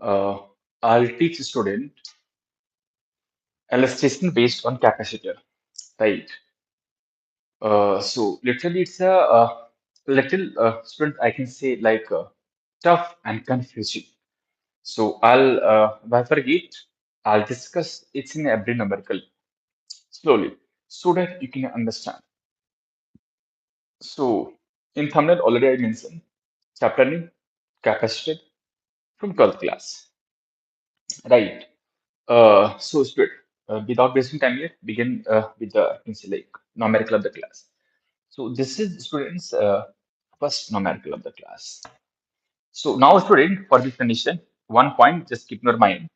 Uh, I'll teach student illustration based on capacitor, right? So literally, it's a little student. I can say like tough and confusing. So I'll bifurcate. I'll discuss it in every numerical slowly so that you can understand. So in thumbnail already I mentioned chapter name capacitor from 12th class, right? So student, without wasting time here, begin with the I can say like numerical of the class. So this is students first numerical of the class. So now student for this condition, one point just keep in your mind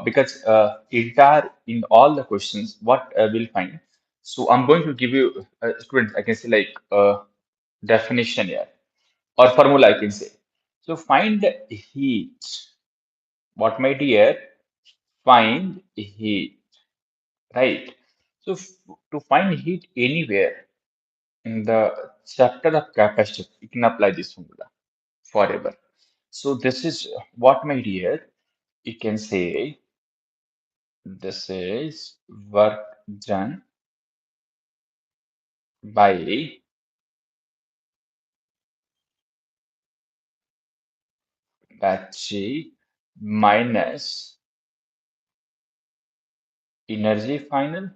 because entire in all the questions what we'll find. So I'm going to give you students I can say like definition here or formula I can say. So find heat. What my dear? Find heat, right? So to find heat anywhere in the chapter of capacitor, you can apply this formula forever. So this is what my dear, you can say this is work done by battery minus energy final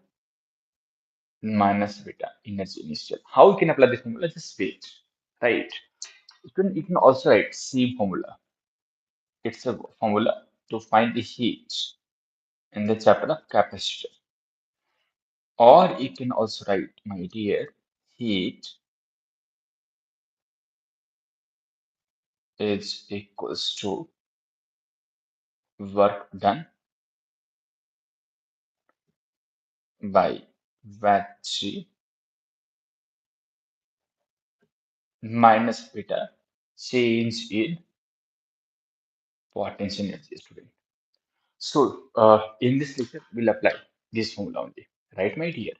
minus beta energy initial. How you can apply this formula? Just wait, right? You can also write same formula. It's a formula to find the heat in the chapter of capacitor. Or you can also write, my dear, heat is equals to work done by battery minus beta change in potential energy student. So in this lecture, we'll apply this formula only, right, my dear?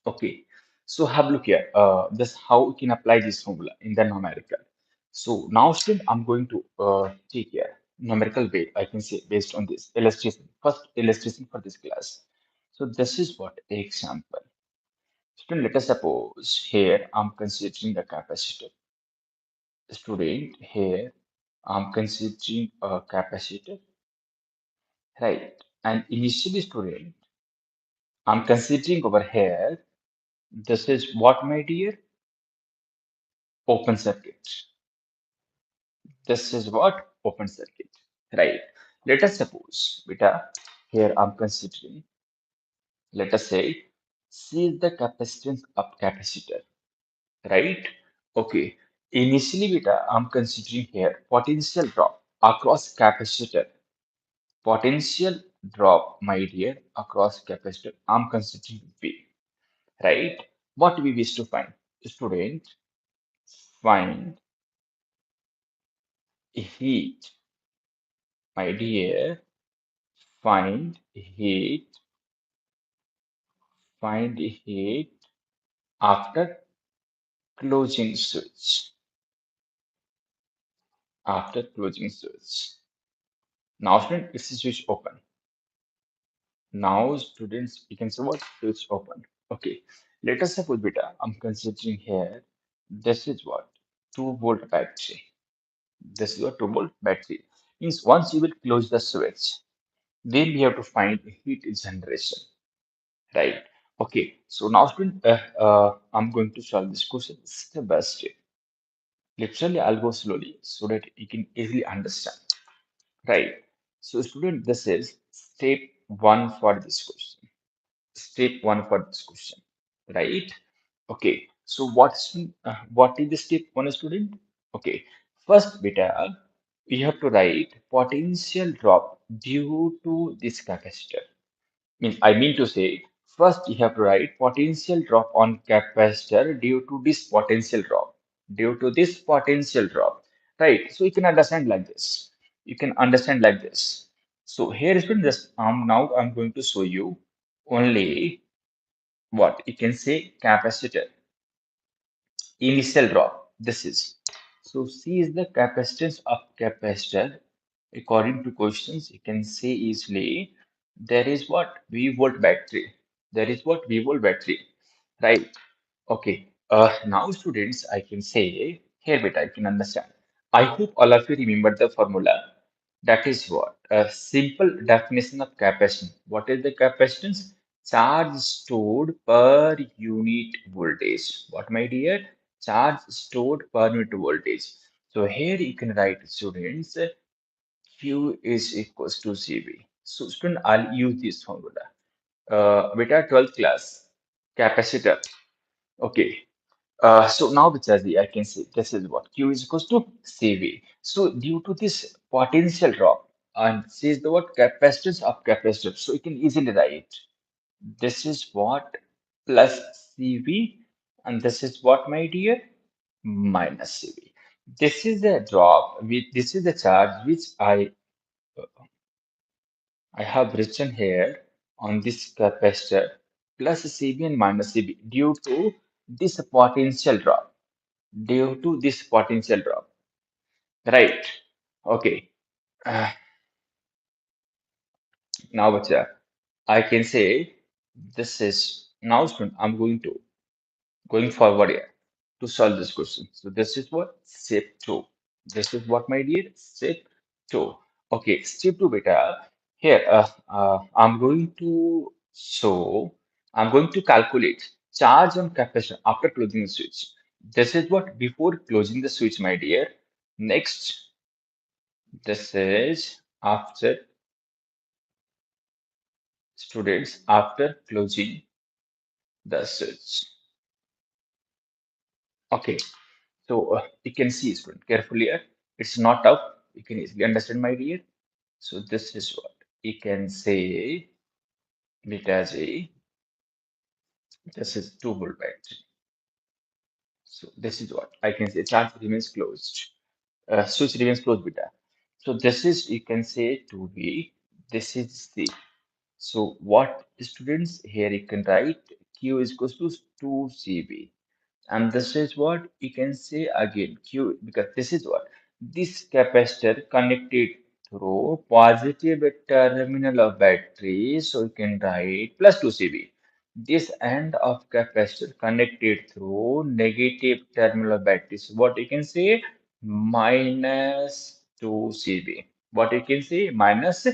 Okay. So have a look here. Just how we can apply this formula in the numerical. So now still I'm going to take here numerical way I can say based on this illustration. First illustration for this class. So this is what example. Student, let us suppose here I'm considering the capacitor. Student, here I'm considering a capacitor, right? And initially, student, I'm considering over here. This is what, my dear? Open circuit. This is what? Open circuit, right? Let us suppose, beta, here I'm considering, let us say, C is the capacitance of capacitor, right? Okay. Initially, beta, I'm considering here potential drop across capacitor. Potential drop, my dear, across capacitor. I'm considering V, right? What we wish to find? Student, find heat, my dear, find heat, find heat after closing switch. After closing switch. Now, student, it's switch open. Now, students, you can say what? Switch open. Okay. Let us suppose, beta, I'm considering here. This is what? 2-volt battery. This is your 2-volt battery. Means once you will close the switch, then we have to find heat generation, right? Okay. So now, student, I'm going to solve this question step by step. Literally, I'll go slowly so that you can easily understand. Right. So, student, this is step one for this question. Step one for this question. Right. Okay. So, what is the step one, student? Okay. First, beta, we have to write potential drop due to this capacitor. Means I mean to say, first you have to write potential drop on capacitor due to this potential drop. Due to this potential drop. Right. So you can understand like this. You can understand like this. So here is been just now I'm going to show you only what you can say capacitor initial drop. This is So C is the capacitance of capacitor. According to questions, you can say easily there is what V volt battery. There is what V volt battery, right? Okay. Now students, I can say here, beta, I can understand. I hope all of you remember the formula. That is what? A simple definition of capacitance. What is the capacitance? Charge stored per unit voltage. What, my dear? Charge stored per unit voltage. So here you can write, students, Q is equals to CV. So student, I'll use this formula. Beta 12th class capacitor. Okay. So now which is the I can say this is what Q is equals to CV. So due to this potential drop and says the what capacitance of capacitor. So you can easily write this is what plus CV and this is what, my dear, minus CV. This is the drop with this is the charge which I have written here on this capacitor plus CV and minus CV due to this potential drop. Due to this potential drop, right? Okay. Uh, now, I can say this is now, student. I'm going forward here to solve this question. So this is what step two. This is what, my dear, step two. Okay, step two, beta. Here, I'm going to show. I'm going to calculate charge on capacitor after closing the switch. This is what before closing the switch, my dear. Next, this is after students after closing the switch. Okay, so you can see student carefully here. It's not tough. You can easily understand, my dear. So this is what you can say it as a this is 2 volt battery. So this is what I can say charge remains closed. Switch remains closed beta. So this is you can say 2V. This is the so what students here you can write Q is equals to 2CV. And this is what you can say again Q because this is what this capacitor connected through positive terminal of battery. So you can write plus 2CV. This end of capacitor connected through negative terminal of battery. So what you can say minus 2CV. What you can say minus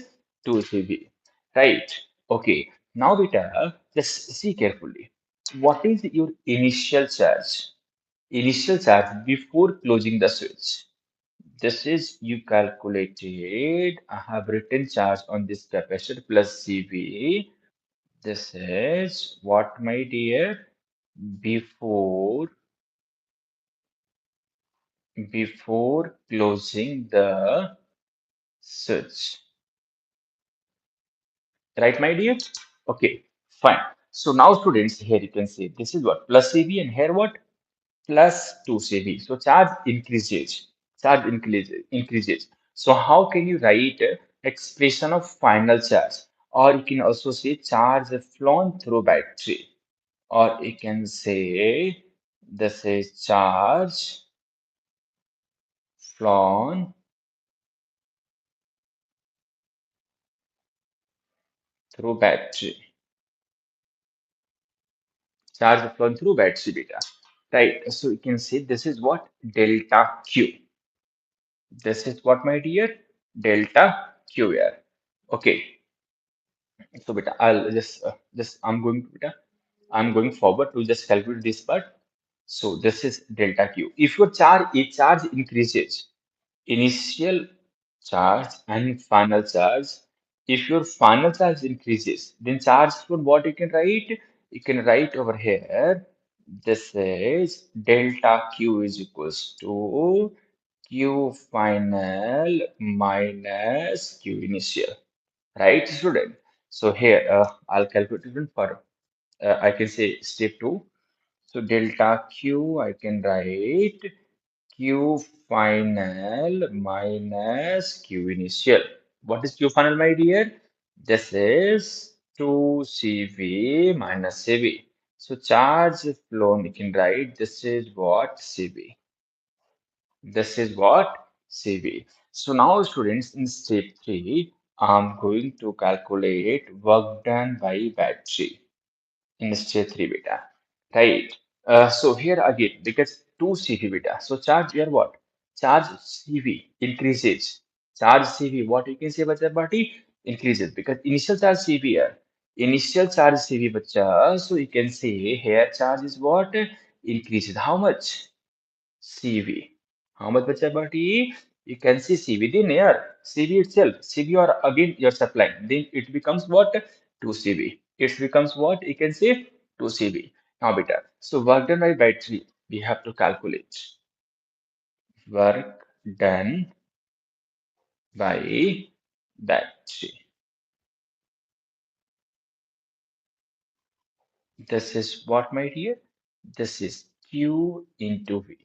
2CV. Right. Okay. Now beta, just see carefully. What is your initial charge? Initial charge before closing the switch. This is you calculated. I have written charge on this capacitor plus CV. This is what, my dear, before before closing the switch. Right, my dear? Okay, fine. So now students, here you can see this is what plus CV and here what plus 2CV. So charge increases. Increases. So how can you write expression of final charge? Or you can also say charge flown through battery. Or you can say this is charge flown through battery. Charge flown through battery data. Right. So you can say this is what delta Q. This is what, my dear, delta Q here. Okay. So beta, I'll just I'm going forward to just calculate this part. So this is delta Q. If your charge increases, initial charge and final charge, if your final charge increases, then charge for what you can write? You can write over here. This is delta Q is equals to Q final minus Q initial. Right, student? So here, I'll calculate it for, I can say step two. So delta Q, I can write Q final minus Q initial. What is Q final, my dear? This is 2CV minus CV. So charge flown, you can write this is what CV. This is what CV. So now students in step 3, I'm going to calculate work done by battery in step 3 beta. Right. So here again, because 2 CV beta. So charge here what? Charge CV increases. Charge CV, what you can say bacha bati? Increases because initial charge CV here. Initial charge CV bacha. So you can say here charge is what? Increases. How much? CV. How much bacha bati? You can see CV then here. CV itself. CV or again you're supplying. Then it becomes what? 2 CV. It becomes what? You can say 2 CV. Now beta. So work done by battery. We have to calculate. Work done by battery. This is what my dear? This is Q into V.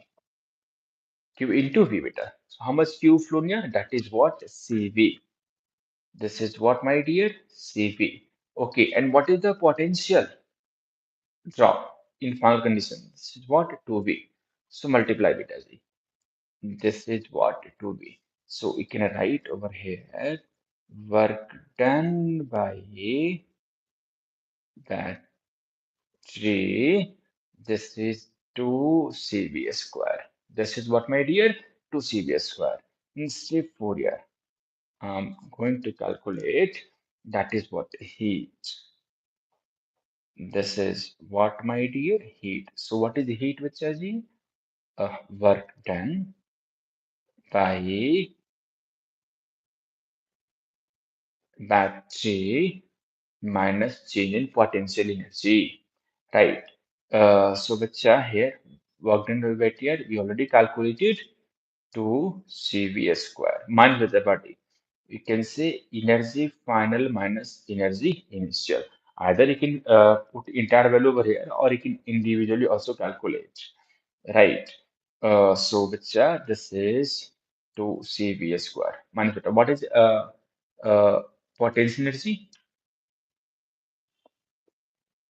Q into V beta. So how much Q flown here? That is what? CV. This is what, my dear? CV. Okay, and what is the potential drop in final condition? This is what? 2B. So multiply it as a. This is what? 2B. So we can write over here work done by battery. This is 2CB square. This is what, my dear? 2CB square. In step 4 here, I'm going to calculate that is what heat. This is what, my dear? Heat. So what is the heat, Vachaji? Work done by battery minus change in potential energy. Right. So Vacha here, work done by battery, we already calculated 2CV square minus the body. You can say energy final minus energy initial. Either you can put entire value over here or you can individually also calculate. Right. So which this is 2CV square minus beta. What is uh, potential energy?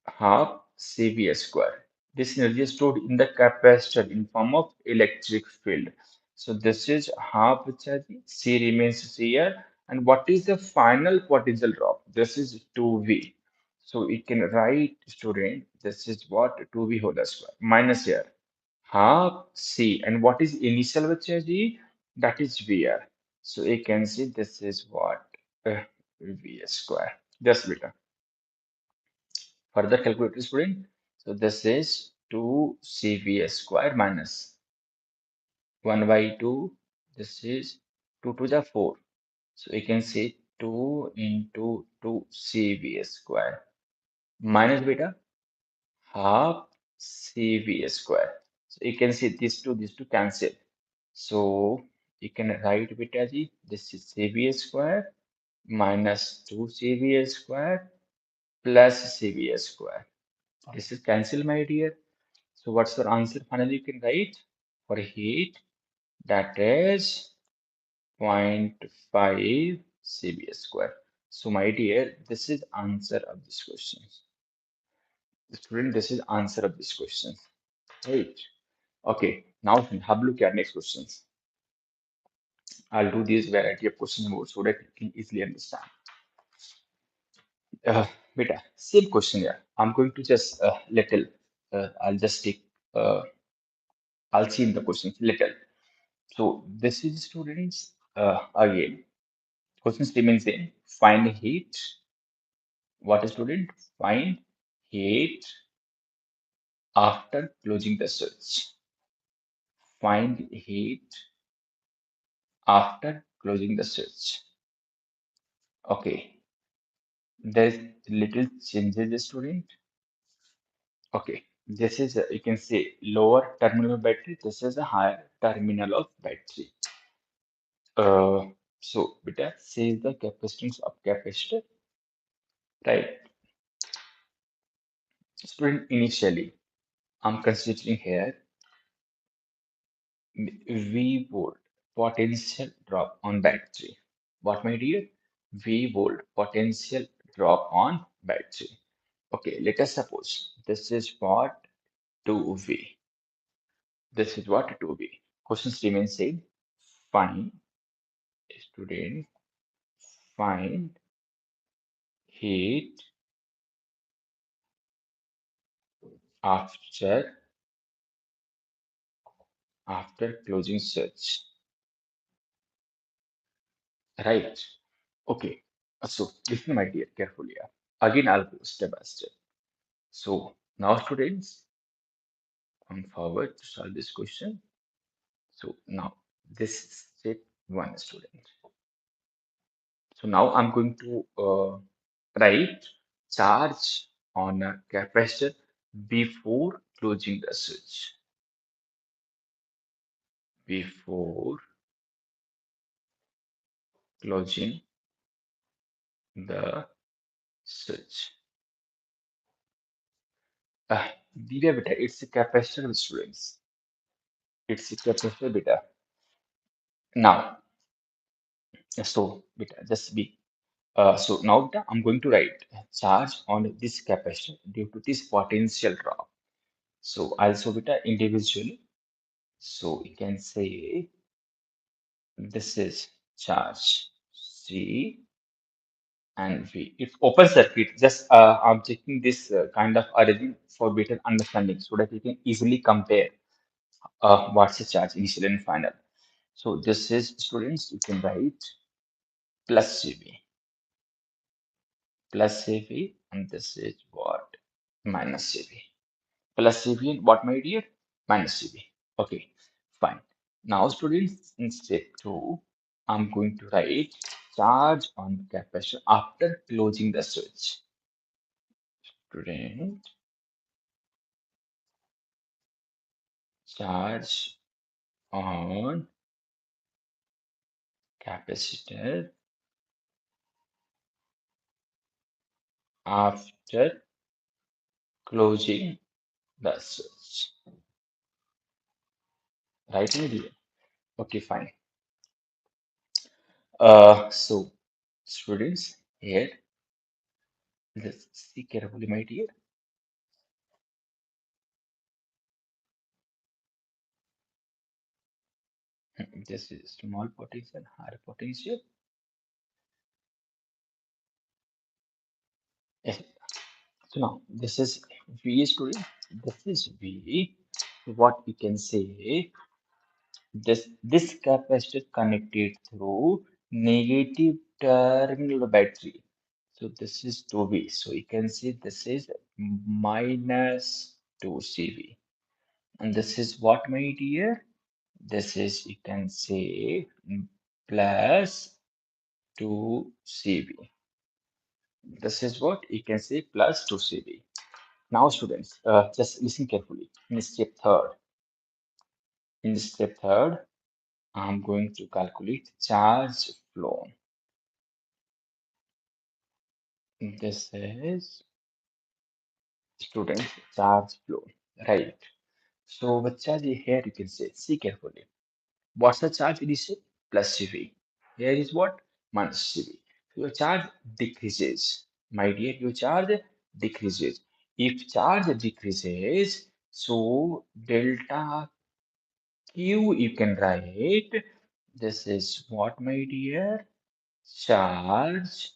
Half CV square. This energy is stored in the capacitor in form of electric field. So this is half charge. C remains here. And what is the final potential drop? This is 2V. So we can write, student, this is what? 2V whole square minus here half C. And what is initial charge? That is VR. So you can see this is what? V square. Just beta. Further calculate, student. So this is 2CV square minus 1 by 2. This is 2 to the 4. So you can say 2 into 2CV square minus beta half CV square. So you can see these two cancel. So you can write beta g. This is CV square minus 2CV square plus CV square. This is cancel, my dear. So what's your answer? Finally, you can write for heat that is 0.5 CB square. So my dear, this is answer of this question. Student, this is answer of this question. Right. Okay. Now have a look at next questions. I'll do this variety of question more so that you can easily understand. Beta, same question here. I'm going to just little. I'll just take. I'll see in the questions little. So this is students again. Questions remain same. Find heat. What is student? Find heat after closing the switch. Find heat after closing the switch. Okay. There's little changes, student. Okay. This is you can say lower terminal of battery. This is a higher terminal of battery. Uh, so beta says the capacitance of capacitor, right? Student initially, I'm considering here V volt potential drop on battery. What, my dear? V volt potential drop on battery. Okay, let us suppose this is what 2V. This is what 2V. Questions remain same. Find student, find heat after closing search. Right. Okay. So listen, my dear, carefully. Again, I'll go step by step. So now, students, come forward to solve this question. So now, this is step one, student. So now I'm going to write charge on a capacitor before closing the switch. Before closing the switch. Beta beta, it's a capacitor, students. It's a capacitor beta. Now, so beta, just be. So now beta, I'm going to write charge on this capacitor due to this potential drop. So also beta individually. So you can say this is charge C and V. It's open circuit. Just I'm checking this kind of arranging for better understanding so that you can easily compare what's the charge initial and final. So this is students, you can write plus CV, plus CV, and this is what? Minus CV. Plus CV and what, my dear? Minus CV. Okay, fine. Now, students, in step two, I'm going to write charge on the capacitor after closing the switch. Student, charge on capacitor after closing the switch. Right, my dear? Okay, fine. So students, here, let's see carefully, my dear. This is small potential, higher potential. Yes. So now this is V, student. This is V. What we can say, this capacitor connected through negative terminal battery. So this is 2V. So you can see this is minus 2 CV. And this is what, my dear? This is, you can say, plus 2 CV. This is what you can say, plus 2 CV. Now, students, just listen carefully. In step third, I'm going to calculate charge flow. This is student charge flow, right? So, what charge here you can say, see carefully. What's the charge initial? Plus CV. Here is what? Minus CV. Your charge decreases. My dear, your charge decreases. If charge decreases, so delta Q you can write. This is what, my dear? Charge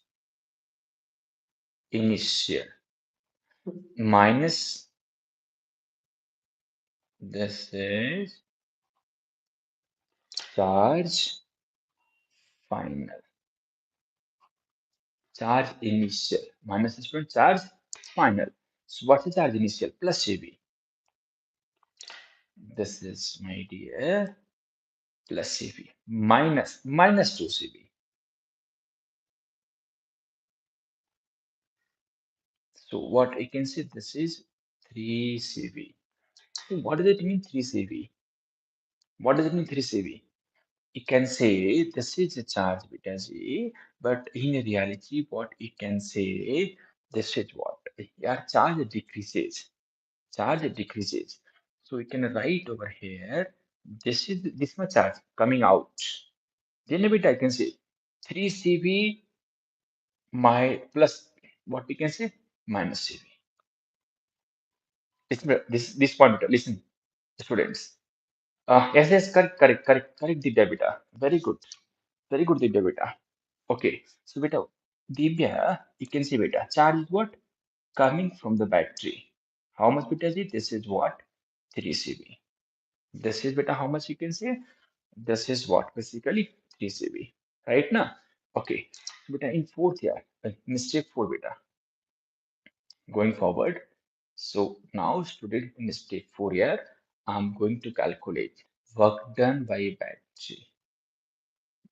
initial minus this is charge final. Charge initial minus is from charge final. So what's the charge initial? Plus CV. This is, my dear, plus CV minus 2 CV. So what I can say, this is 3 CV. So what does it mean 3 CV? What does it mean 3 CV? You can say this is a charge beta Z, but in reality, what you can say, this is what? Your charge decreases. Charge decreases. So we can write over here, this is this much charge coming out. Then a bit I can say 3 CV my plus what we can say minus CV. This point, listen, students. Yes, yes, correct, Divya beta. Very good, Divya beta. Okay, so beta, Divya, you can see beta, charge is what? Coming from the battery. How much beta is it? This is what? 3 CV. This is beta, how much you can say? This is what? Basically 3 CV. Right now? Okay, beta, in fourth year, mistake 4 beta, going forward. So now student in step 4 here, I'm going to calculate work done by battery.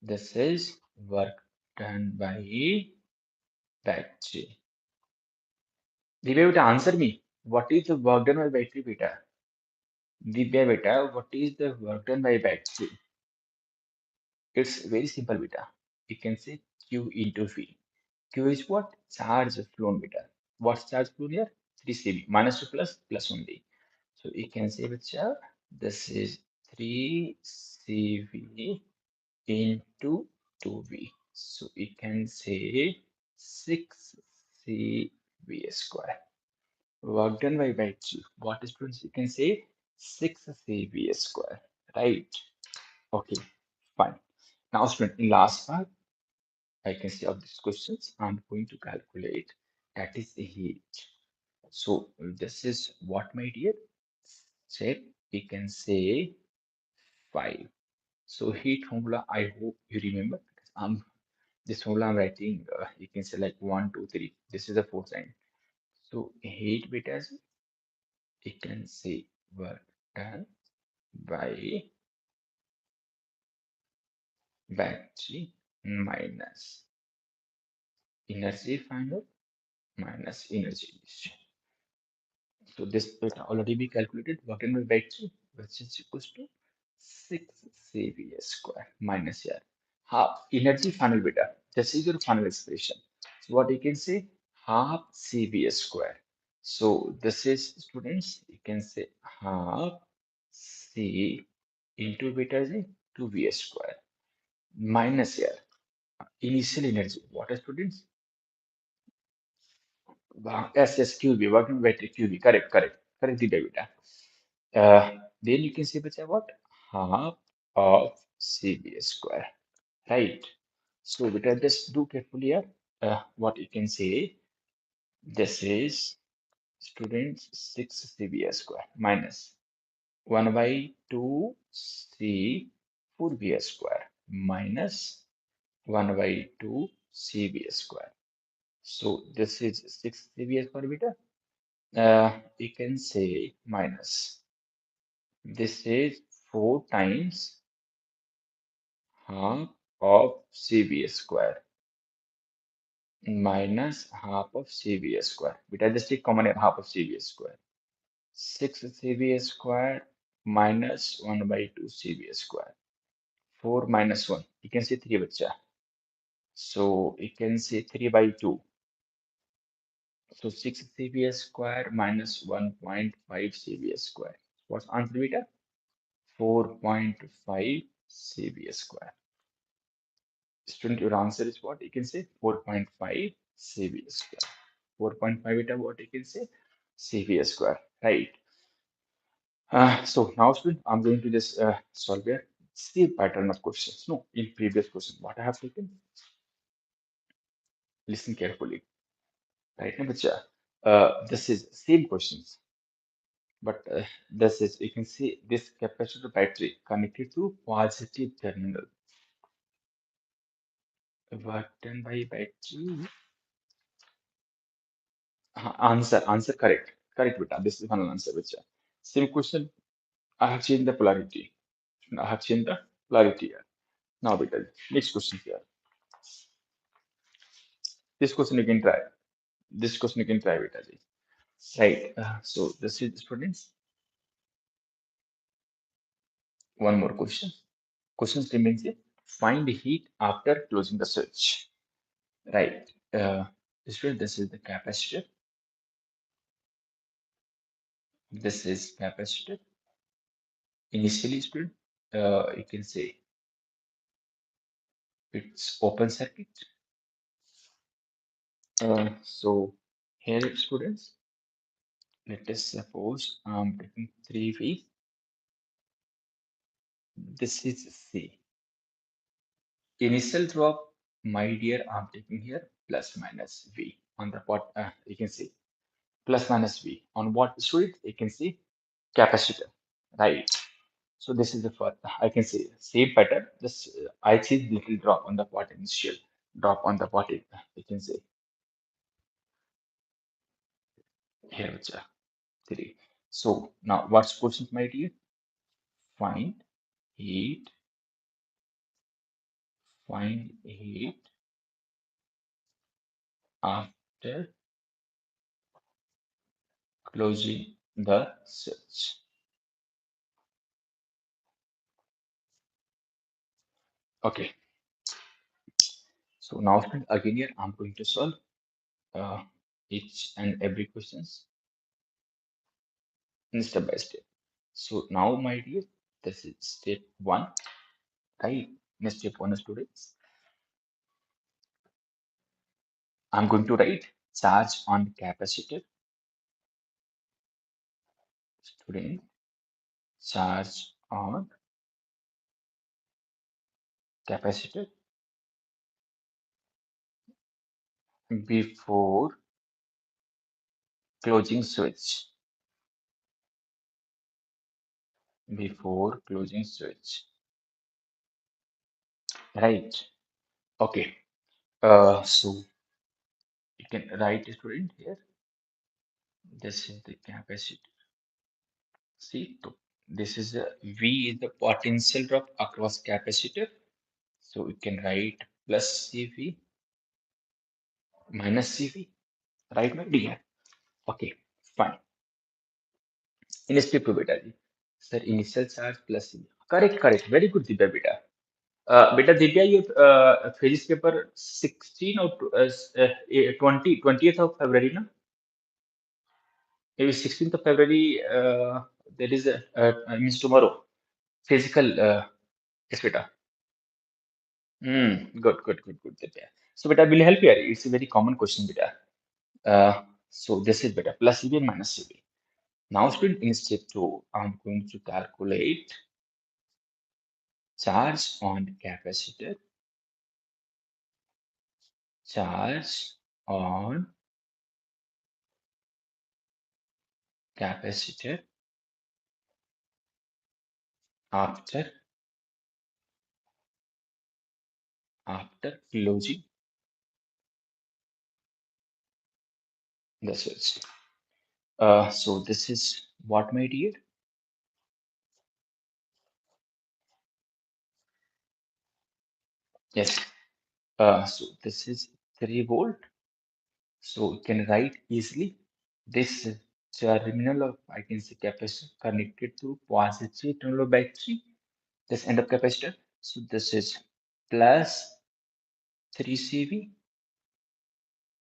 This is work done by battery. Divya beta, answer me. What is the work done by battery beta? Divya beta, what is the work done by battery? It's very simple beta. You can say Q into V. Q is what? Charge flown beta. What's charge flown here? 3 CV. Minus to plus, plus only. So you can say which this is 3 CV into 2V. So you can say 6 CV square. Work done by battery. What is students? You can say 6 CV square. Right? Okay, fine. Now, student, in last part, I can see of these questions, I'm going to calculate that is the heat. So this is what, my dear? Check. We can say 5. So heat formula, I hope you remember. This formula I'm writing, you can say like 1, 2, 3. This is the fourth line. So heat beta, you can say work done by battery minus energy final minus energy distribution. So this beta already be calculated, work done by battery, which is equals to 6 CVA square minus here. Half energy final beta. This is your final expression. So what you can say? Half CVA square. So this is students, you can say half C into beta is 2V square minus here. Initial energy. What is students? Yes, yes, QB, working with QB. Correct, the beta. Then you can say, bacha, what? Half of CB square. Right. So, beta, just do carefully here. What you can say, this is students 6 CB square minus 1 by 2 C 4B square minus 1 by 2 CB square. So, this is 6 CB square beta. You can say minus. This is 4 times half of CB square minus half of CB square. Beta just take common here, half of CB square. 6 CB square minus 1 by 2 CB square. 4 minus 1. You can say 3 bacha. So you can say 3 by 2. So 6 CB square minus 1.5 CB square. What's answer beta? 4.5 CB square. Student, your answer is what? You can say 4.5 CV square. 4.5 beta, what you can say? CV square, right? So now, student, I'm going to just solve a same pattern of questions. No, in previous question, what I have taken? Listen carefully, right? Now, bacha, this is same questions, but this is, you can see this capacitor battery connected to positive terminal. Work done by battery. Answer correct. Correct, beta. This is final answer, beta. Same question. I have changed the polarity. I have changed the polarity here. Now, beta. Next question here. This question you can try. This question you can try, beta. Ji. Right. So this is students. One more question. Questions remains here. Find the heat after closing the switch. Right. Student, this is the capacitor. This is capacitor. Initially, student, you can say it's open circuit. So here, students, let us suppose I'm taking 3V This is C. Initial drop, my dear, I'm taking here plus minus V on the pot. You can see plus minus V on what street? You can see capacitor, right? So this is the first. I can see same pattern. Just I see little drop on the potential, drop on the potential. You can see here, which are three. So now what's question, my dear? Find heat, find heat after closing the switch. Okay. So now friend, again here I'm going to solve uh, each and every questions in step by step. So now, my dear, this is step one, right? In step one, students, I'm going to write charge on capacitor. Student, charge on capacitor before closing switch. Before closing switch, right? Okay. So you can write, student, here. This is the capacitor. See, this is the V is the potential drop across capacitor. So we can write plus CV minus CV, right, my dear? Okay, fine. In step 2, beta ji. Sir, initial charge plus CV. Correct, correct. Very good, Divya, beta. Beta Divya, your physics paper 16 or 20th of February, no? Maybe 16th of February, there is a, means tomorrow, physical, yes, beta. Good, beta. So, beta, will help here. It's a very common question, beta. So this is beta plus CB and minus CB. Now, student, in step 2, I'm going to calculate charge on capacitor, charge on capacitor after closing the switch. So this is what, my dear? Yes. So this is 3 volt. So we can write easily this terminal of, I can say, capacitor connected to positive terminal of battery, this end of capacitor. So this is plus 3 CV.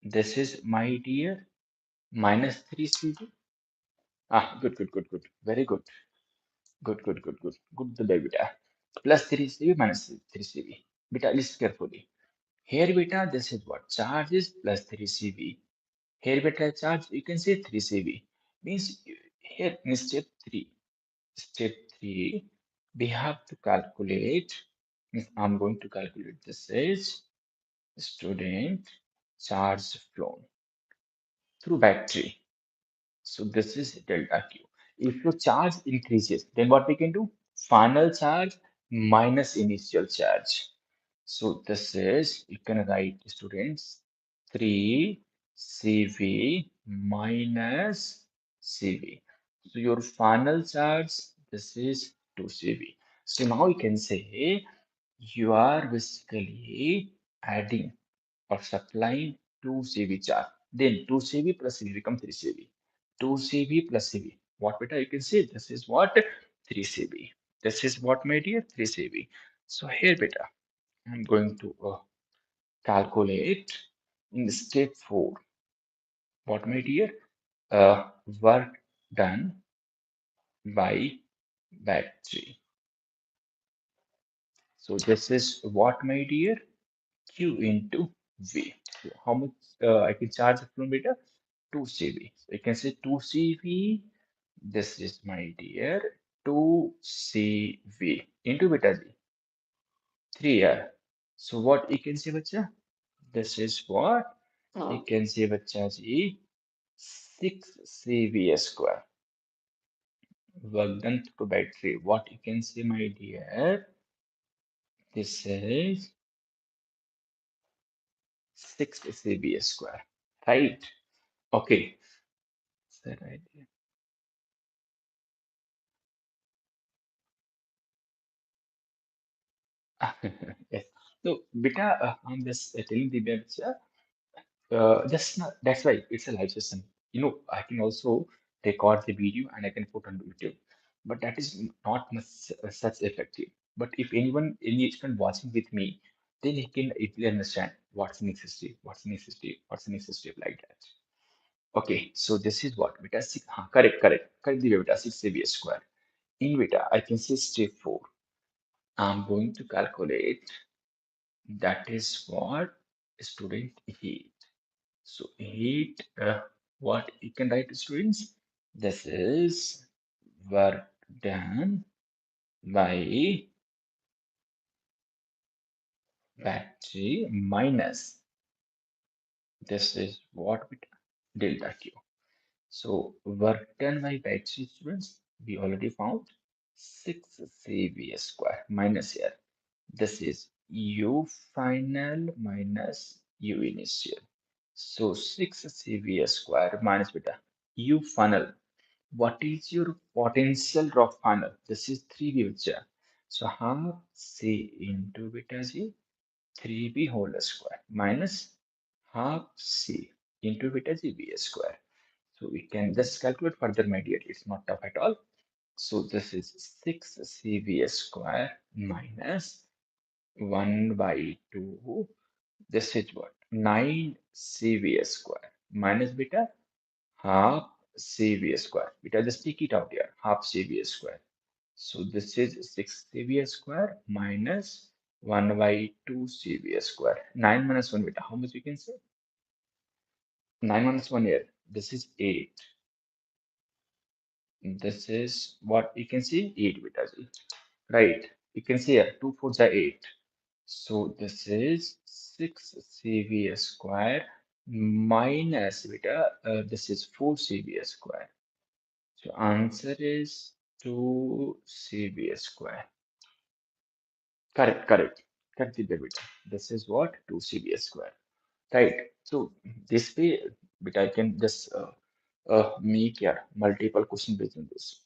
This is, my dear, minus 3 CV. Ah, good. Very good. Good, the beta. Plus 3 CV minus 3 CV. Beta, listen carefully. Here, beta, this is what? Charge is plus 3 CV. Here, beta, charge, you can say 3 CV. Means here in step 3, we have to calculate. Means I'm going to calculate this is student charge flow through battery. So this is delta Q. If your charge increases, then what we can do? Final charge minus initial charge. So this is, you can write, students, 3 CV minus CV. So your final charge, this is 2 CV. So now you can say you are basically adding or supplying 2 CV charge. Then 2 CV plus CV become 3 CV. 2 CV plus CV. What beta you can say? This is what? 3 CV. This is what, my dear? 3 CV. So here beta, I'm going to calculate in step 4. What, my dear? Work done by battery. So this is what, my dear? Q into V. So how much I can charge the flow meter? 2 CV. So I can say 2 CV. This is, my dear, 2 CV. into beta z 3R. So what you can say, bacha? This is what you can say, bacha ji, 6 CV square. Work done to battery. What you can say, my dear? This is 6 CV square. Right? Okay. So, right. Yes. So, beta, I'm just telling the bacha. Just not, that's why it's a live session. I can also record the video and I can put on YouTube, but that is not much such effective. But if any student watching with me, then he can easily understand what's necessary, what's necessary, what's necessary like that. Okay, so this is what beta six. Correct the beta 6 AB square. In beta, I can say step 4. I'm going to calculate that is what student heat. So heat, what you can write, students? This is work done by battery minus, this is what we delta Q. So work done by battery, students, we already found 6 CV square minus here. This is U final minus U initial. So 6 CV square minus beta U final. What is your potential drop final? This is 3B beta. So half C into beta G 3B whole square minus half C into beta G B square. So we can just calculate further, my dear. It's not tough at all. So this is 6 CV square minus 1 by 2. This is what? 9 CV square minus beta half CV square. Beta, just take it out here. Half CV square. So this is 6 CV square minus 1 by 2 CV square. 9 minus 1 beta. How much we can say? 9 minus 1 here. This is 8. This is what you can see? 8 beta. Right. You can see here 2 4s are 8. So this is 6 CV square minus beta. This is 4 CV square. So answer is 2 CV square. Correct. Correct the beta. This is what? 2 CV square. Right. So this way, but I can just make here multiple question based on this.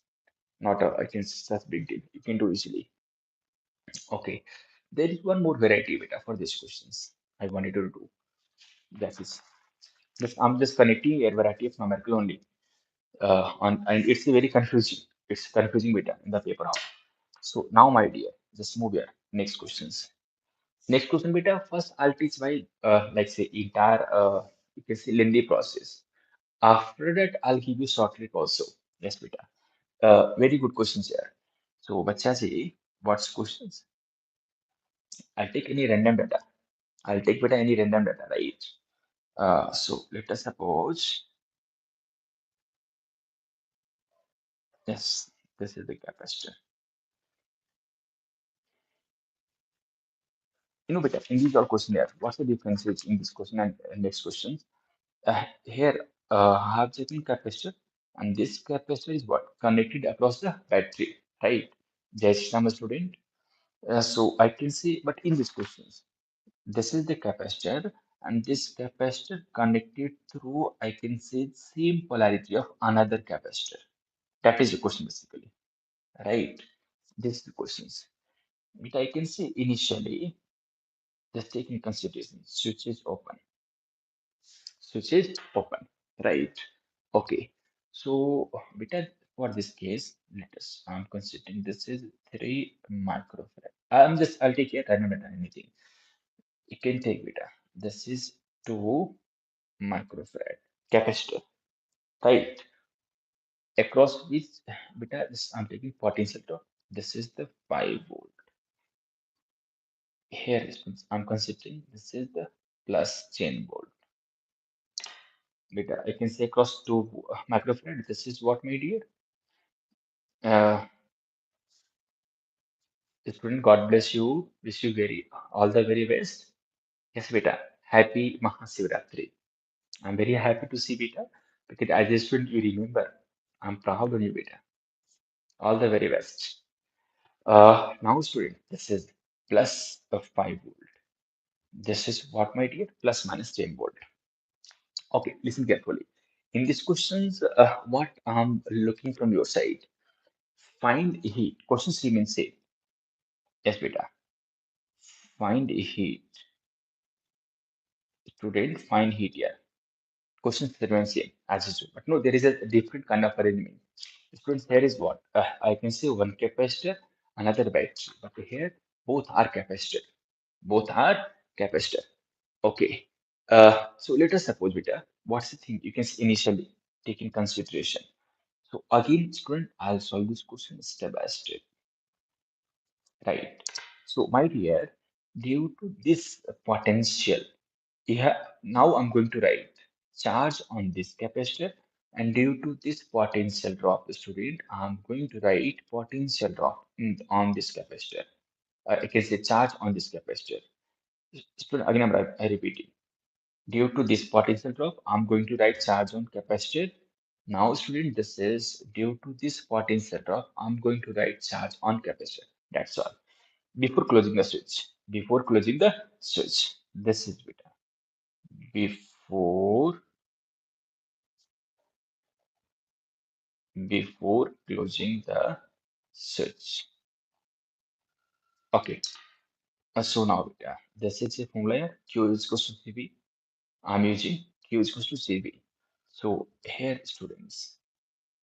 Not I can such big deal. You can do easily. Okay. There is one more variety beta for these questions I wanted to do. That is just I'm just connecting a variety of numerical only. And it's very confusing. It's confusing beta in the paper. So now, my dear, just move here. Next questions. Next question, beta. First, I'll teach by like say entire you can say lengthy process. After that, I'll give you short trick also. Yes, beta. Very good questions here. So, bacha ji, what's questions? I'll take any random data. I'll take beta any random data, right? So let us suppose yes, this is the capacitor. Beta, in these all questionnaire, what's the difference in this question and next question? Here, I have taken capacitor, and this capacitor is what? Connected across the battery, right? Just I'm a student. So I can see, but in these questions, this is the capacitor, and this capacitor connected through, I can say, same polarity of another capacitor. That is the question basically, right? This is the questions. But I can say initially, just take in consideration, switch is open. Switch is open, right? Okay. So, beta, for this case, let us, I'm considering this is 3 microfarad. I'll take it, I don't know anything. You can take beta. This is 2 microfarad capacitor, right? Across which beta, this I'm taking potential drop. This is the 5 volt. Here is I'm considering this is the plus 10 volt. Beta, I can say across 2 microfarad. This is what, my dear? Uh, Student, God bless you. Wish you very all the very best. Yes, beta. Happy Mahasivaratri. I'm very happy to see beta because as a student you remember. I'm proud of you, beta. All the very best. Now, student, this is plus of 5 volt. This is what, my dear? Plus minus 10 volt. Okay, listen carefully. In these questions, what I'm looking from your side, find heat. Questions remain same. Yes, beta. Find heat. Student, find heat here. Questions remain same as usual. But no, there is a different kind of arrangement. Students, here is what? I can say one capacitor, another battery. But here, both are capacitor. Both are capacitor. Okay. So let us suppose, beta, what's the thing you can initially take in consideration? So again, student, I'll solve this question step by step. Right. So my dear, due to this potential, yeah, now I'm going to write charge on this capacitor, and due to this potential drop, student, I'm going to write potential drop on this capacitor. I can say charge on this capacitor. Student, again, I repeating. Due to this potential drop, I'm going to write charge on capacitor. Now, student, this is due to this potential drop, I'm going to write charge on capacitor. That's all. Before closing the switch, before closing the switch, this is beta. Before before closing the switch. Okay. So now this is a formula. Q is equals to CV. I'm using Q is equals to CV. So here, students,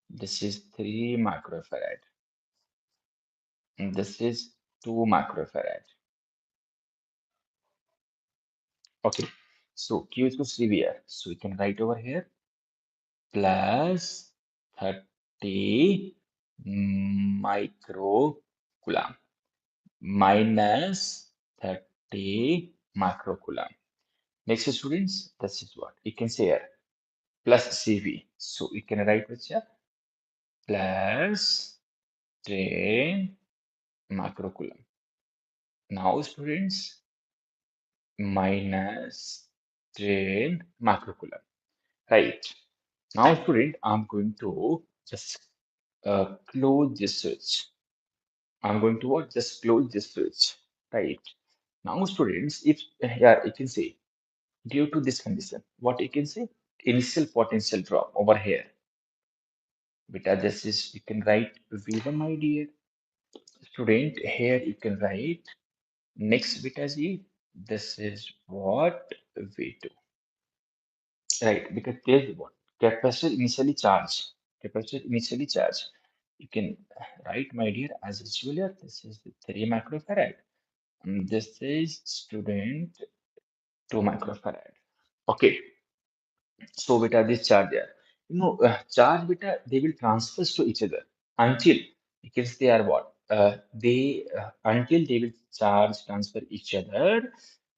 this is 3 microfarad. And this is 2 microfarad. Okay. So Q is equals to CV here. So we can write over here plus 30 microcoulomb minus 30 microcoulomb. Next, students, this is what you can say here plus CV. So you can write with here plus 10 microcoulomb. Now, students, minus 10 microcoulomb. Right. Now, student, I'm going to just close this switch. I'm going to what? Just close this switch. Right. Now, students, if yeah, you can say due to this condition, what you can say? Initial potential drop over here. Beta, this is, you can write V1, my dear. Student, here you can write next beta Z. This is what? V2. Right, because there's what? Capacitor initially charged. Capacitor initially charged. You can write, my dear, as usual here. This is the 3 microfarad. And this is student 2 microfarad. Okay. So beta, this charge there, charge beta, they will transfer to each other until because they are what? They until they will charge transfer each other.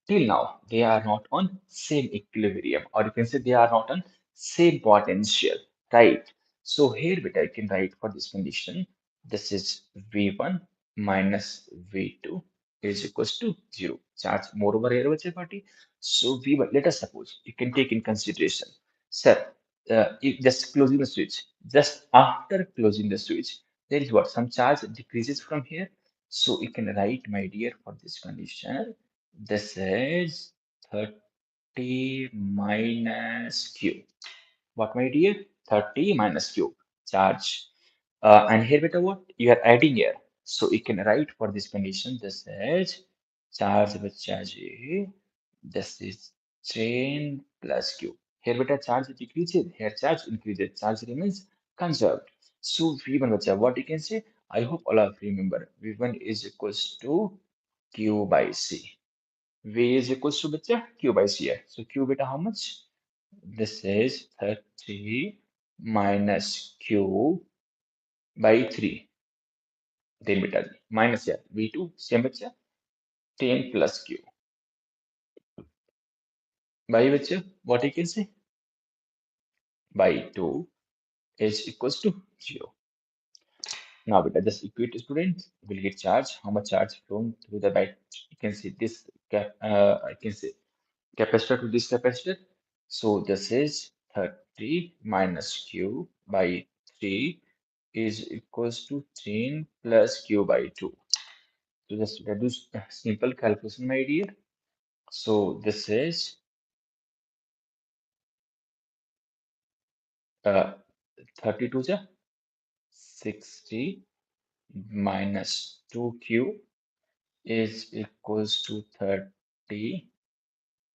Till now, they are not on same equilibrium, or you can say they are not on same potential, right? So here beta, you can write for this condition. This is V1 minus V2 is equals to 0. Charge moreover here, party. So V1, let us suppose you can take in consideration. Sir, if just closing the switch, just after closing the switch, there is what? Some charge decreases from here. So you can write, my dear, for this condition, this is 30 minus Q. What, my dear? 30 minus Q charge. And here, beta, what? You are adding here. So you can write for this condition, this is charge with charge A. This is chain plus Q. Here, beta, charge decreases. Here, charge increases. Charge remains conserved. So V1, bacha, what you can say? I hope all of you remember. V1 is equals to Q by C. V is equals to bacha, Q by C here. So Q, beta, how much? This is 30 minus Q by 3. Then beta minus here. V2, same bacha, 10 plus Q. By bacha, what you can say? By 2 is equals to 0. Now, beta, just equate students will get charge. How much charge flown through the bike? You can see this I can say capacitor to this capacitor. So this is 30 minus Q by 3 is equals to 10 plus Q by 2. So just reduce simple calculation, my dear. So this is uh, 32 ja 60 minus 2Q is equals to 30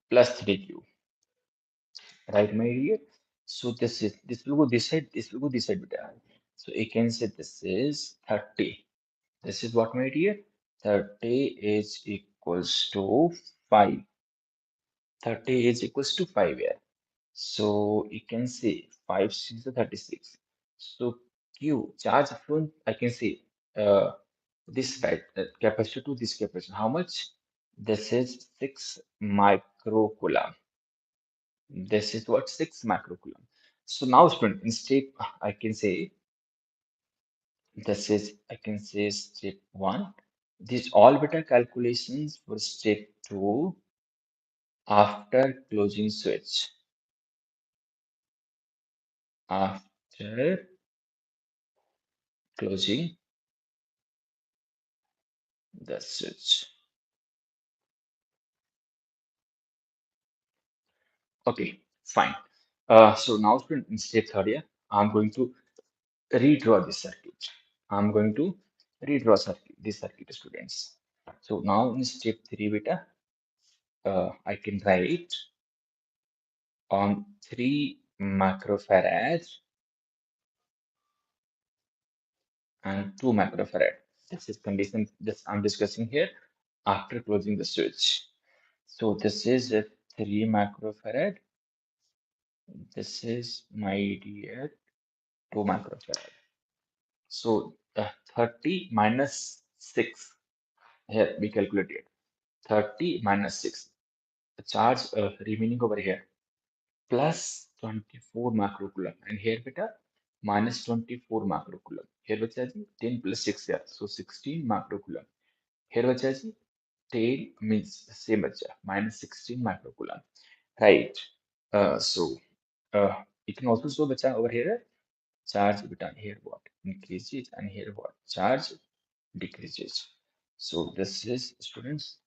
plus 3Q, right, my dear? So this will go this side, this will go this side, beta. So you can say this is 30. This is what, my dear? 30 is equals to 5. 30 is equals to 5 here. So you can say 5 6 is 36. So Q charge from I can say this side capacitor to this capacitor. How much? This is 6 microcoulomb. This is what 6 microcoulomb. So now, student, in step I can say this is I can say step 1. These all better calculations for step 2 after closing switch. After closing the switch. Okay, fine. So now, student, in step 3 here, I'm going to redraw this circuit. I'm going to redraw this circuit, students. So now in step 3, beta, I can write on 3 microfarad and 2 microfarad. This is condition that I'm discussing here after closing the switch. So this is a 3 microfarad. This is my dear 2 microfarad. So 30 minus 6. Here we calculated 30 minus 6. The charge remaining over here plus 24 macrocoulomb. And here beta minus 24 macrocoulomb. Here बचा जी 10 plus 6 here. So 16 macrocoulomb. Here बचा जी 10 means same बचा minus 16 macrocoulomb. Right. So you can also show बचा over here charge beta here what increases and here what charge decreases. So this is students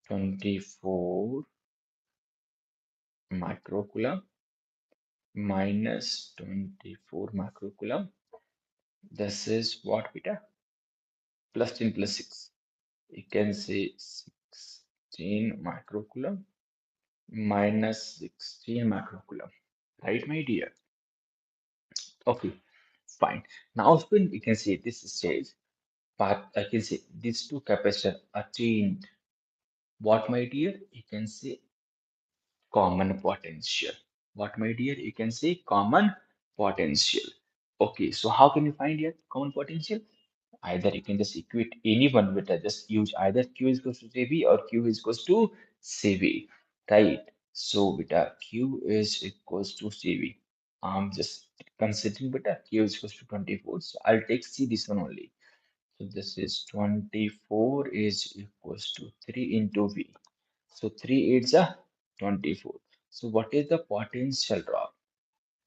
24 microcoulomb minus 24 microcoulomb. This is what beta plus 10 plus 6. You can say 16 microcoulomb minus 16 microcoulomb. Right, my dear? Okay, fine. Now, when you can say this stage, but I can say these two capacitors are chained. What, my dear? You can say common potential. What, my dear? You can say common potential. Okay, so how can you find your common potential? Either you can just equate any one with just use either Q is equals to CV or Q is equals to CV, right? So beta Q is equals to CV. I'm just considering beta Q is equals to 24. So I'll take C this one only. So this is 24 is equals to 3 into V. So 3 8s are 24. So what is the potential drop?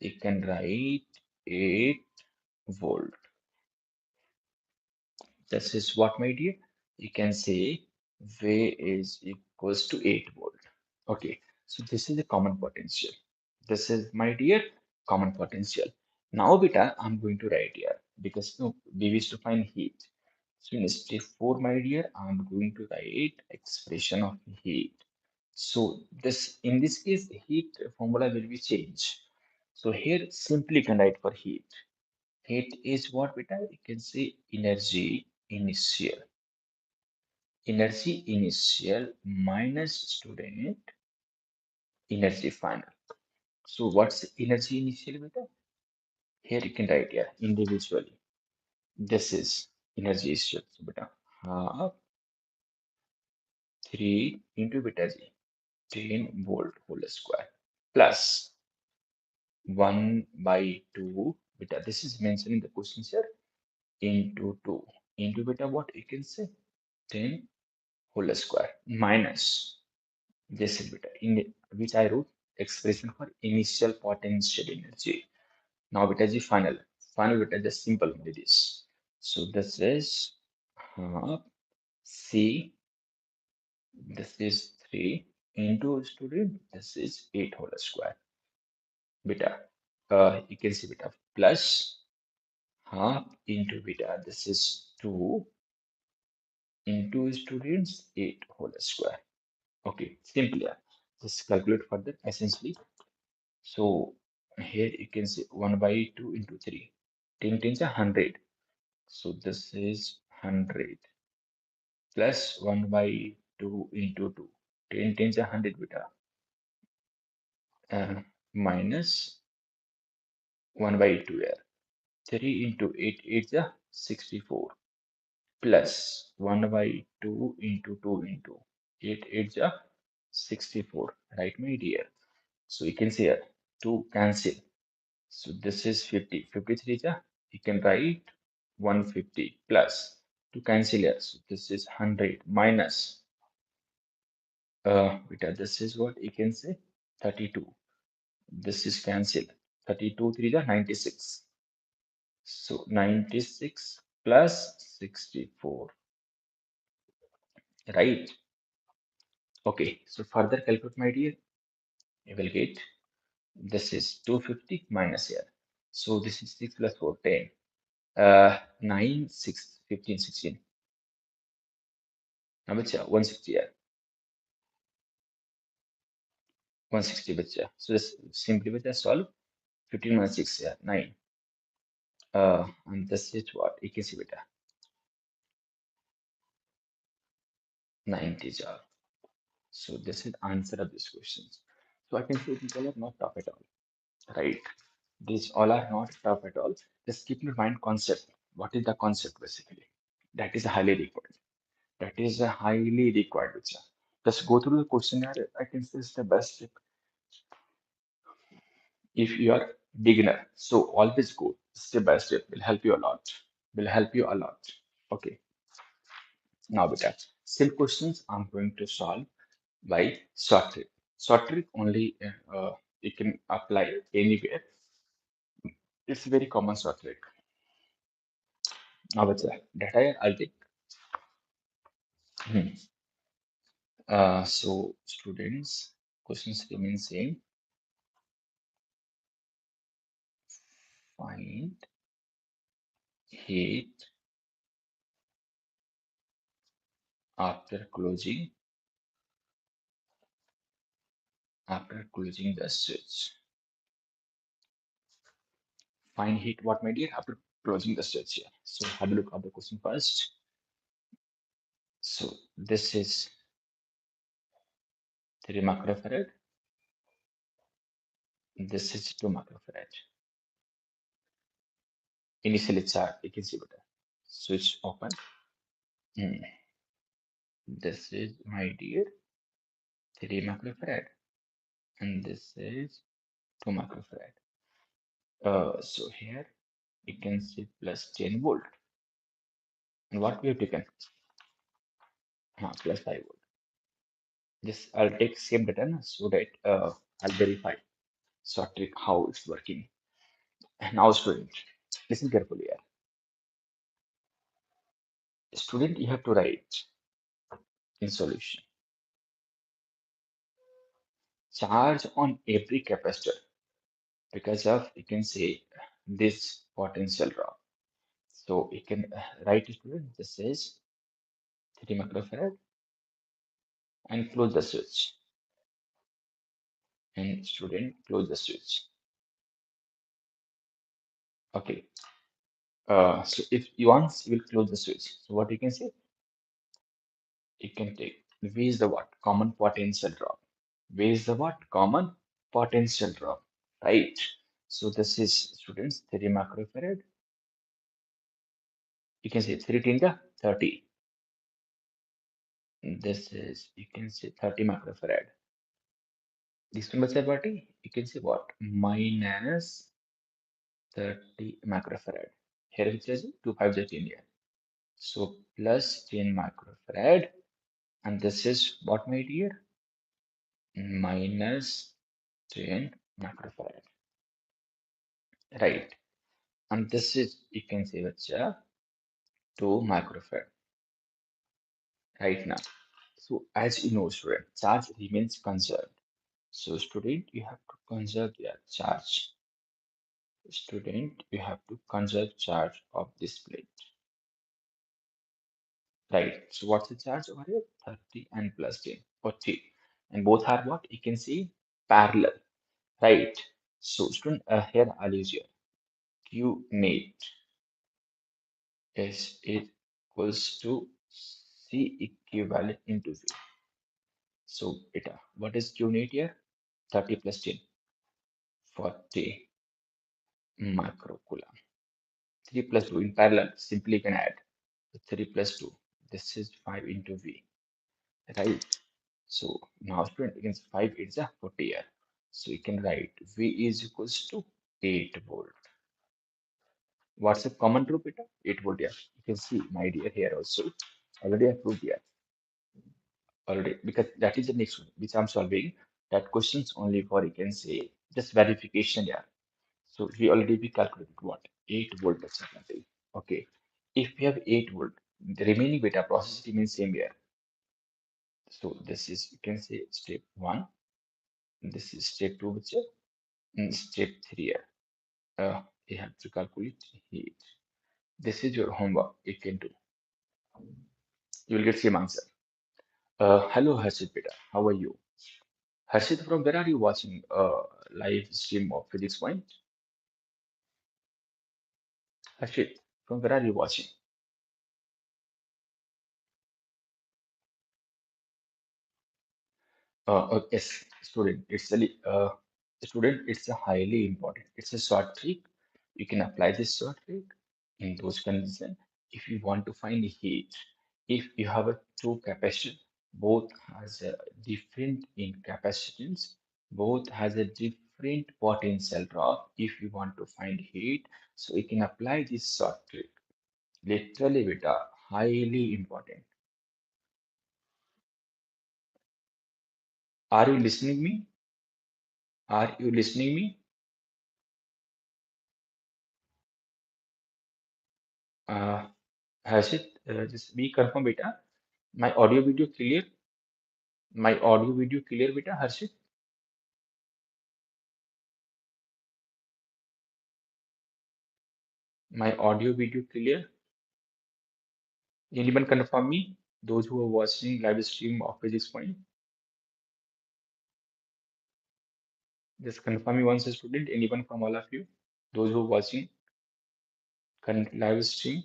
You can write 8 volt. This is what, my dear? You can say V is equals to 8 volt. Okay, so this is the common potential. This is, my dear, common potential. Now, beta, I'm going to write here because no, we wish to find heat. So in step 4, my dear, I'm going to write expression of heat. So this, in this case, heat formula will be changed. So here simply can write for heat. Heat is what, beta? You can say energy initial. Energy initial minus student energy final. So what's energy initial, beta? Here you can write here individually. This is energy initial. So beta half 3 into beta g 10 volt whole square plus 1 by 2 beta. This is mentioned in the question, sir. into 2 into beta what you can say 10 whole square minus this is beta in which I wrote expression for initial potential energy. Now beta is the final beta is just simple it is. So this is half C, this is 3 into student this is 8 whole square beta. You can see beta plus half into beta this is 2 into students 8 whole square. Okay, simply just calculate further essentially. So here you can see 1 by 2 into 3. 10 times a 100. So this is 100 plus 1 by 2 into 2. 10 times a 100 beta minus 1 by 2 here. 3 into 8 is a 64 plus 1 by 2 into 2 into 8 is a 64. Right, my dear? So you can see here 2 cancel. So this is 50. 53 is a, you can write 150 plus to cancel here. So this is 100 minus beta. This is what you can say 32. This is cancelled. 32 3 is 96. So 96 plus 64. Right. Okay. So further calculate, my dear. You will get this is 250 minus here. So this is 6 plus 4, 10. 9, 6, 15, 16. Now, which 160 here. 160 बच्चा. So just simply with solve 15 minus 6 here 9. And this is what you can see beta 90 joule. So this is answer of these questions. So I can say these all are not tough at all, right? These all are not tough at all. Just keep in mind concept. What is the concept basically? That is highly required. That is a highly required. Bachcha. Just go through the questionnaire. I can say it's the best tip if you are beginner. So always go step by step. Will help you a lot. Will help you a lot. Okay. Now, beta, simple questions I'm going to solve by short trick. Short trick only you can apply anywhere. It's very common short trick. Now, beta, data I'll take. Hmm. So, students, questions remain same. Find heat after closing the switch. Find heat what, my dear, after closing the switch here. So, have a look at the question first. So, this is 3 microfarad. This is 2 microfarad. Initially charged, you can see better. Switch open. Hmm. This is, my dear, 3 microfarad. And this is 2 microfarad. So here you can see plus 10 volt. And what we have taken? Plus 5 volt. This I'll take same data so that I'll verify short trick how it's working. And now, student, listen carefully here. Student, you have to write in solution. Charge on every capacitor because of you can say this potential drop. So you can write student this is 3 microfarad and close the switch. And student close the switch. Okay. So if you once you will close the switch, so what you can say? You can take V is the what? Common potential drop. V is the what? Common potential drop. Right. So this is students 3 microfarad. You can say 3 times 30. This is you can say 30 microfarad. This one बचा party. You can say what? Minus 30 microfarad. Here it says 2 5 is 10 here. So plus 10 microfarad. And this is what, my dear? Minus 10 microfarad. Right. And this is, you can say, it's 2 microfarad right now. So as you know, student, charge remains conserved. So student, you have to conserve your charge. Student, you have to conserve charge of this plate. Right. So what's the charge over here? 30 and plus 10, 40. And both are what? You can see parallel. Right. So student, here I'll use here. Q mate is equals to C equivalent into V. So beta, what is Q net here? 30 plus 10, 40 microcoulomb. 3 plus 2 in parallel, simply can add 3 plus 2. This is 5 into V, right? So now student, against 5 it's a 40 here. So you can write V is equals to 8 volt. What's the common root beta? 8 volt here. You can see my dear here also. Already I proved here. Already, because that is the next one which I'm solving. That questions only for, you can say, just verification here. So we already we calculated what? 8 volt approximately. Okay. If we have 8 volt, the remaining beta process remains same here. So this is, you can say, step 1. This is step 2, which is step 3 here. You have to calculate heat. This is your homework. You can do. You will get same answer. Hello, Harshit beta. How are you? Harshit, from where are you watching live stream of Physics Point? Harshit, from where are you watching? Yes, student. Student. It's a highly important. It's a short trick. You can apply this short trick in those conditions. If you want to find heat, if you have a two capacitor, both has a different in capacitance, both has a different potential drop. If you want to find heat, so you can apply this short trick. Literally, beta, highly important. Are you listening me? Are you listening me? Uh, Has it just be confirm beta? My audio video clear? My audio video clear beta, Harshit? My audio video clear? Anyone confirm me? Those who are watching live stream of Physics Point, just confirm me once a student. Anyone from all of you? Those who are watching live stream,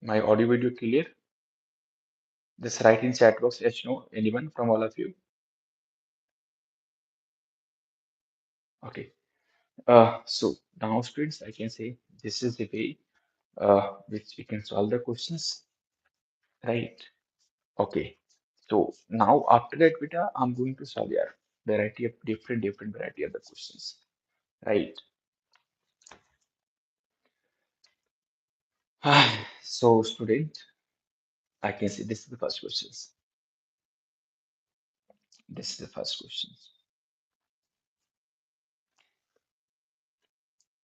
my audio video clear? Just write in chat box yes no. Anyone from all of you? Okay. So now students, I can say this is the way which we can solve the questions, right? Okay. So now after that beta, I'm going to solve a variety of different variety of the questions, right? So student, I can see this is the first questions. This is the first question.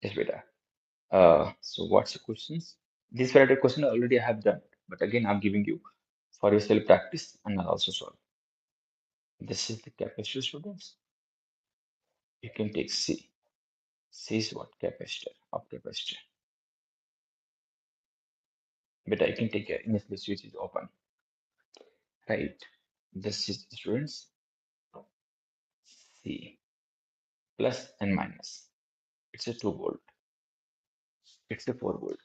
Yes, beta. So what's the questions? This variety of question already I have done, but again I'm giving you for your self practice and I'll also solve. This is the capacitor students. You can take C. C is what? Capacitor of capacitor. But I can take a initial switch is open. Right. This is students C plus and minus. It's a 2 volt. It's a 4 volt.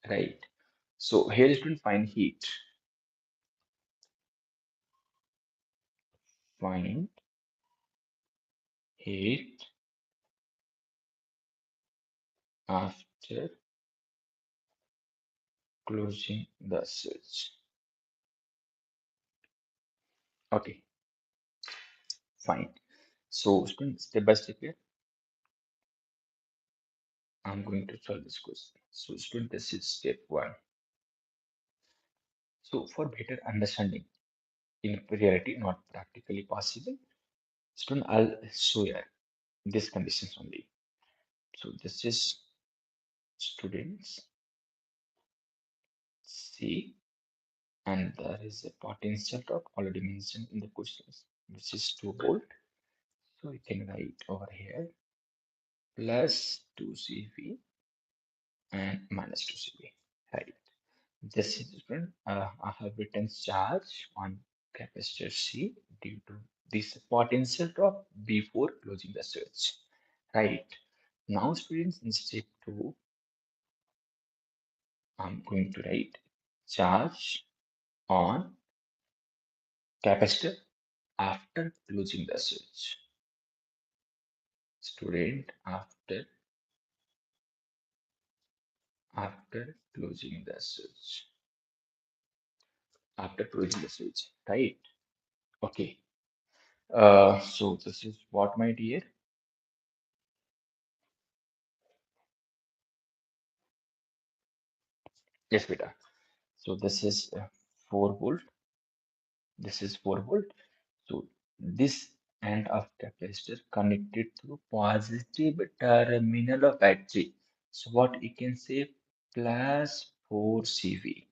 Right. So here is to find heat. Find heat after closing the switch. Okay, fine. So students, step by step here. I'm going to solve this question. So student, this is step one. So for better understanding, in reality not practically possible, student, I'll show you these conditions only. So this is students C, and there is a potential drop already mentioned in the questions, which is 2 volt. So you can write over here plus 2 CV and minus 2 CV. Right. This is different. I have written charge on capacitor C due to this potential drop before closing the switch. Right. Now, students, in step 2, I'm going to write charge on capacitor after closing the switch. Student, after closing the switch. After closing the switch, right? Okay. So this is what, my dear. Yes, beta. So this is 4 volt. This is 4 volt. So this end of capacitor connected to positive terminal of battery. So what you can say, plus 4 CV.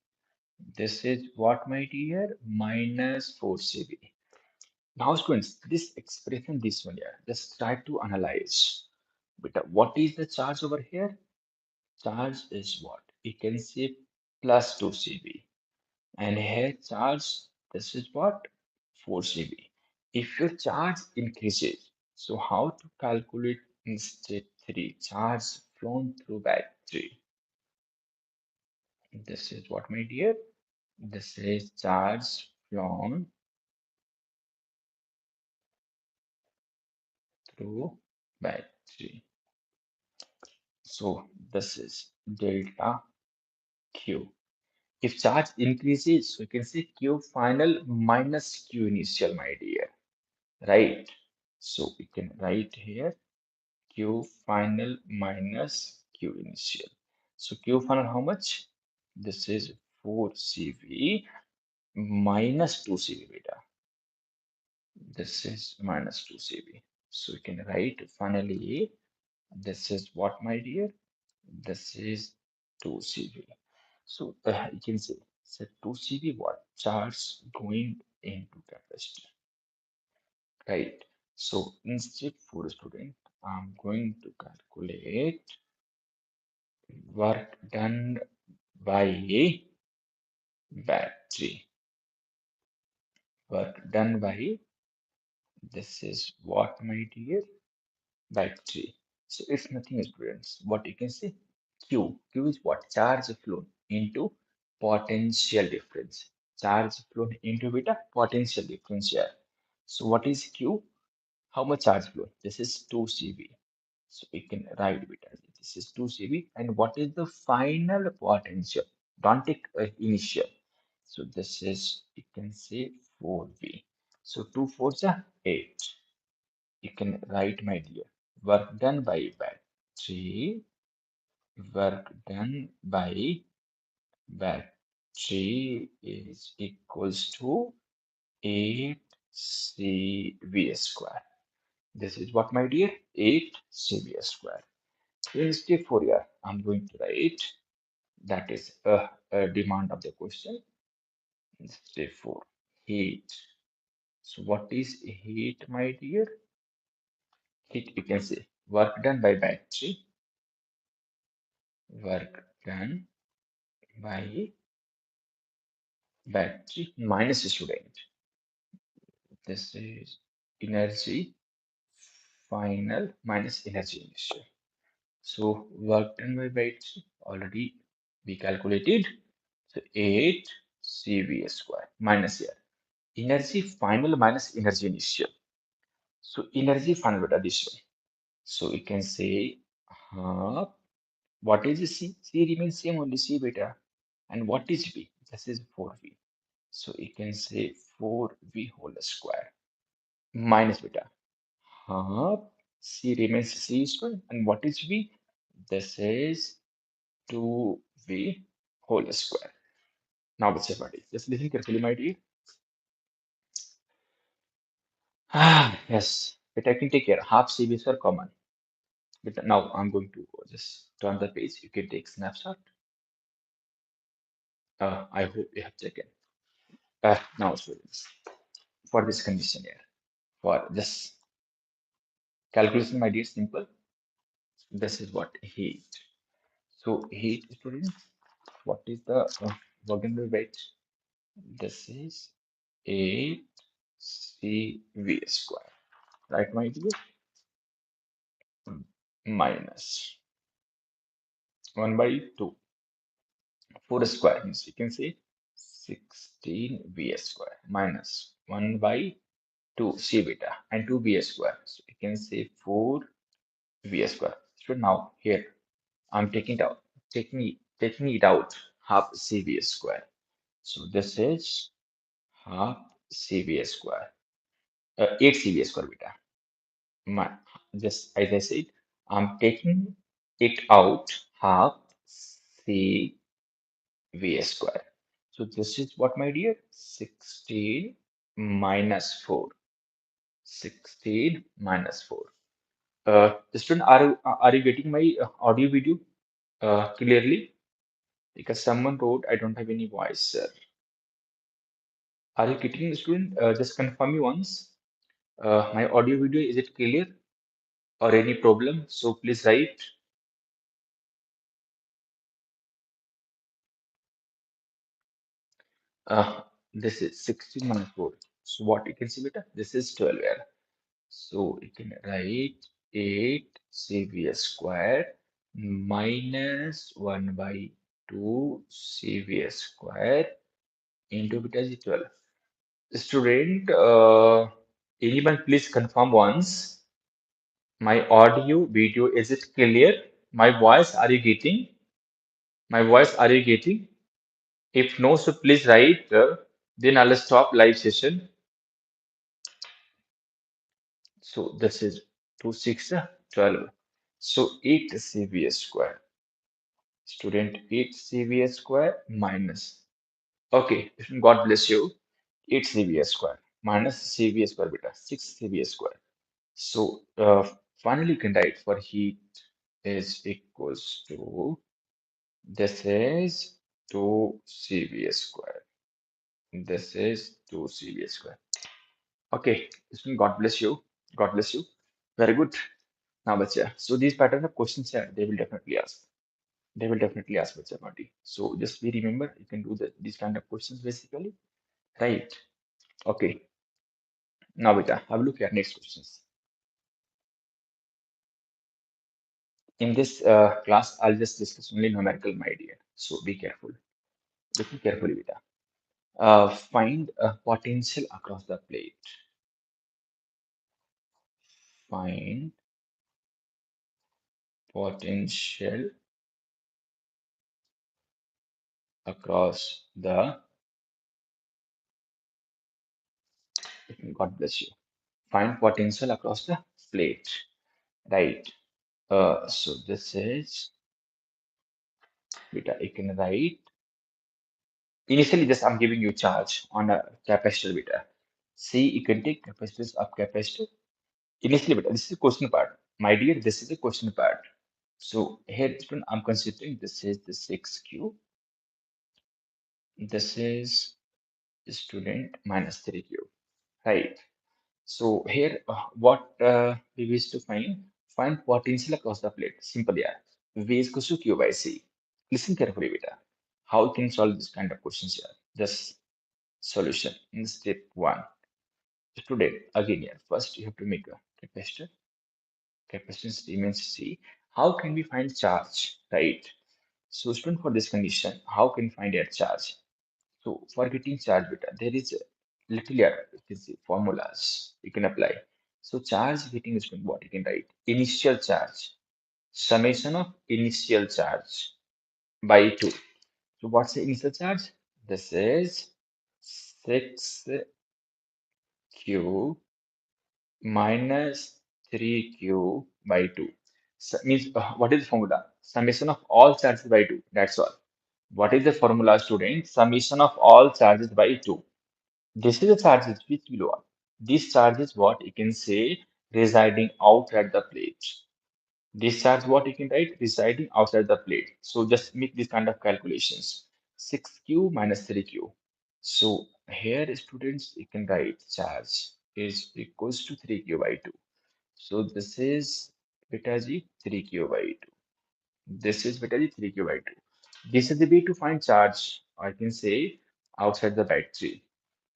This is what, my dear, minus 4 CV. Now, students, this expression, this one here, just try to analyze. But what is the charge over here? Charge is what? You can say plus 2 CV. And here charge, this is what? 4 CV. If your charge increases, so how to calculate in step 3? Charge flown through battery. This is what, my dear? This is charge flown through battery. So this is delta Q. If charge increases, so you can say Q final minus Q initial, my dear. Right? So we can write here Q final minus Q initial. So Q final how much? This is 4 CV minus 2 CV beta. This is minus 2 CV. So we can write finally, this is what, my dear? This is 2 CV. So you can say, 2 CV what? Charge going into capacitor. Right. So instead for a student, I'm going to calculate work done by battery. Work done by, this is what, my dear? Battery. So it's nothing, students. What you can say? Q. Q is what? Charge flow into potential difference. Charge flow into beta potential difference here. So what is Q? How much charge flow? This is 2 CV. So we can write beta. This is 2 CV. And what is the final potential? Don't take initial. So this is, you can say 4V. So 2 4s are 8. You can write, my dear. Work done by battery. Work done by battery is equals to 8 CV square. This is what, my dear? 8 CV square. In step 4 here, I'm going to write, that is a demand of the question. Step 4, heat. So what is heat, my dear? Heat, you can say work done by battery. Work done by battery minus student. This is energy final minus energy initial. So work done by battery already we calculated. So 8 CV square minus here. Energy final minus energy initial. So energy final beta this one. So you can say half. What is C? C remains same only C beta. And what is V? This is 4V. So you can say 4V whole square minus beta. Half C remains C square. And what is V? this is 2v whole square. Now what's your body? Just listen carefully, my dear. Yes, but I can take care. Half CV square common. But now I'm going to just turn the page. You can take snapshot. I hope you have taken. Now, students, for this condition here, for this calculation, my dear, simple. This is what heat. So heat, students, what is the Wegener weight? This is 8 CV square, right, my dear? Minus 1 by 2. 4 square means you can say 16 V square minus 1 by 2 C beta and 2 V square. So you can say 4 V square. So now here I'm taking it out half CV square. So this is half CV square. 8 CV square beta. My, just as I said, I'm taking it out half CV square. So this is what, my dear? 16 minus 4. 16 minus 4. Student, are you getting my audio video clearly? Because someone wrote, I don't have any voice, sir. Are you getting, student? Just confirm me once. My audio video, is it clear or any problem? So please write. This is 16 minus 4. So what you can see, beta? This is 12 here. So you can write 8 CV square minus 1 by 2 CV square into beta is 12. Student, anyone please confirm once. My audio, video, is it clear? My voice, are you getting? My voice, are you getting? If no, so please write. Then I'll stop live session. So this is 2 6 12. So 8 CV square. Student 8 CV square minus. Okay, God bless you. 8 CV square minus CV square beta 6 CV square. So finally, you can write for heat is equals to this is 2 CV square. This is 2 CV square. Okay, God bless you. God bless you. Very good. Now, bacha. So these pattern of questions here, they will definitely ask. They will definitely ask bacha Marty. So just be remember, you can do these kind of questions basically. Right. Okay. Now, beta, have a look at next questions. In this class, I'll just discuss only numerical, my dear. So be careful. Listen carefully, beta. Find a potential across the plate. Find potential across the. God bless you. Find potential across the plate. Right. So this is beta. You can write. Initially, just I'm giving you charge on a capacitor beta. See, you can take capacitors of capacitor. Initially, beta, this is a question part. My dear, this is a question part. So here, student, I'm considering this is the 6Q. This is student minus 3Q. Right. So here, what we wish to find potential across the plate. Simple, yeah. V is equals to Q by C. Listen carefully, beta. How you can solve this kind of questions here? Just solution in step one. Today, again, here, first you have to make a capacitor. Capacitance remains C. How can we find charge, right? So, student, for this condition, how can we find a charge? So, for getting charge beta, there is a little it is the formulas you can apply. So, charge getting is what you can write. Initial charge, summation of initial charge by 2. So, what's the initial charge? This is 6Q minus 3Q by 2. Means what is the formula? Summation of all charges by 2. That's all. What is the formula, student? Summation of all charges by 2. This is the charges which will what? This charge is what you can say residing outside the plate. This charge what you can write residing outside the plate. So just make this kind of calculations. 6q minus 3q. So here students you can write charge is equals to 3q by 2. So this is beta g 3q by 2. This is beta g 3q by 2. This is the way to find charge. I can say outside the battery,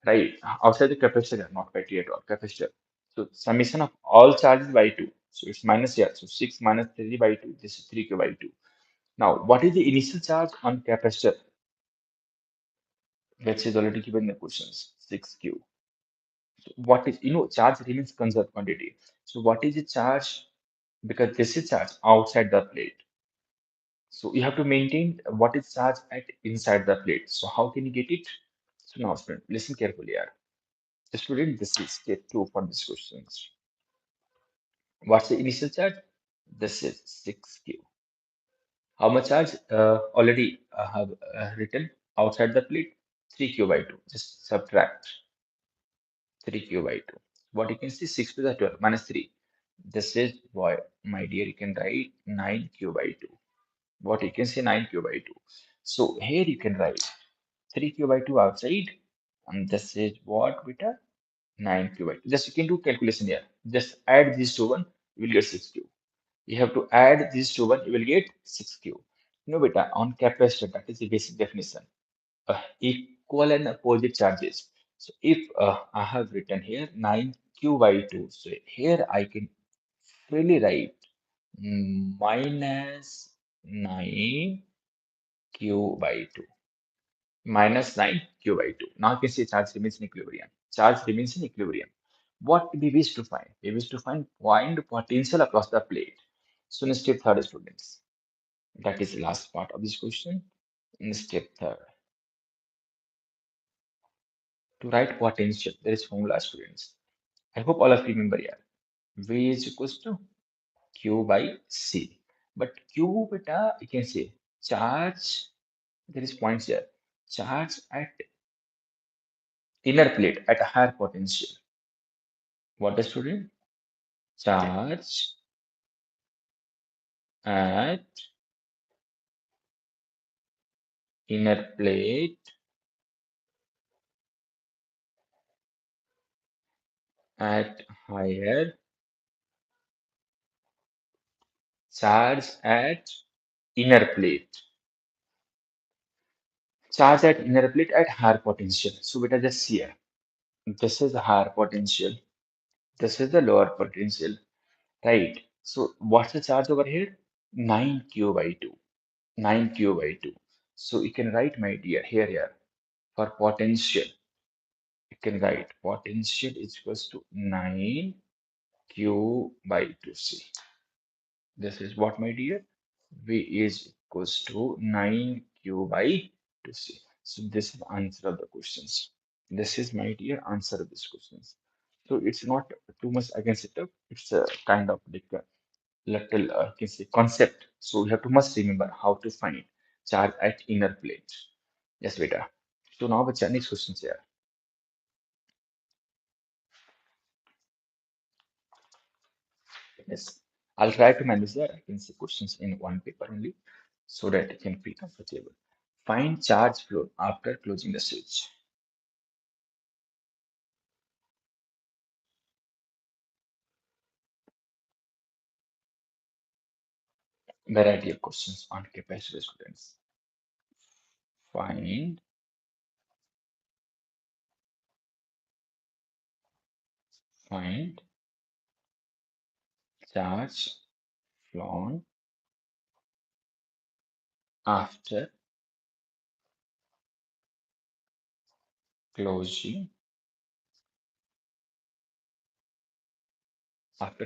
right? Outside the capacitor, not battery at all, capacitor. So summation of all charges by 2. So it's minus here. So 6 minus 3 by 2. This is 3q by 2. Now, what is the initial charge on capacitor? Which is already given in the questions. 6q. So what is, charge remains conserved quantity. So what is the charge? Because this is charge outside the plate. So you have to maintain what is charge at inside the plate. So how can you get it? So now, student, listen carefully here. Student, this is step 2 for this questions. What's the initial charge? This is 6q. How much charge already have written outside the plate? 3q by 2. Just subtract 3q by 2. What you can see 6 to the 12 minus 3. This is why, my dear, you can write 9q by 2. What you can say 9q by 2. So here you can write 3q by 2 outside, and this is what beta 9q by 2. Just you can do calculation here. Just add these two one, you will get 6q. You have to add these two one, you will get 6q. Beta, on capacitor, that is the basic definition. Equal and opposite charges. So if I have written here 9q by 2, so here I can freely write minus 9q by 2. Minus 9q by 2. Now you can see charge remains in equilibrium. Charge remains in equilibrium. What we wish to find? We wish to find point potential across the plate. So in step third, students, that is the last part of this question. In step third, to write potential, there is formula, students. I hope all of you remember here. V is equals to Q by C. But Q beta, you can say charge, there is points here. Charge at inner plate at a higher potential. What is, student? Charge at inner plate at higher, charge at inner plate. Charge at inner plate at higher potential. So beta, just here. This is the higher potential. This is the lower potential. Right. So what's the charge over here? 9q by 2. 9q by 2. So you can write, my dear, here for potential. You can write potential is equals to 9q by 2c. This is what, my dear? V is equals to 9q by 2c. So this is the answer of the questions. This is, my dear, answer of these questions. So it's not too much against it up. It's a kind of like a little can say concept. So you have to must remember how to find charge at inner plate. Yes, beta. So now the next questions here. Yes, I'll try to manage the I can say questions in one paper only so that you can feel comfortable. Find charge flow after closing the switch. Variety of questions on capacitor, students. Find find charge flow after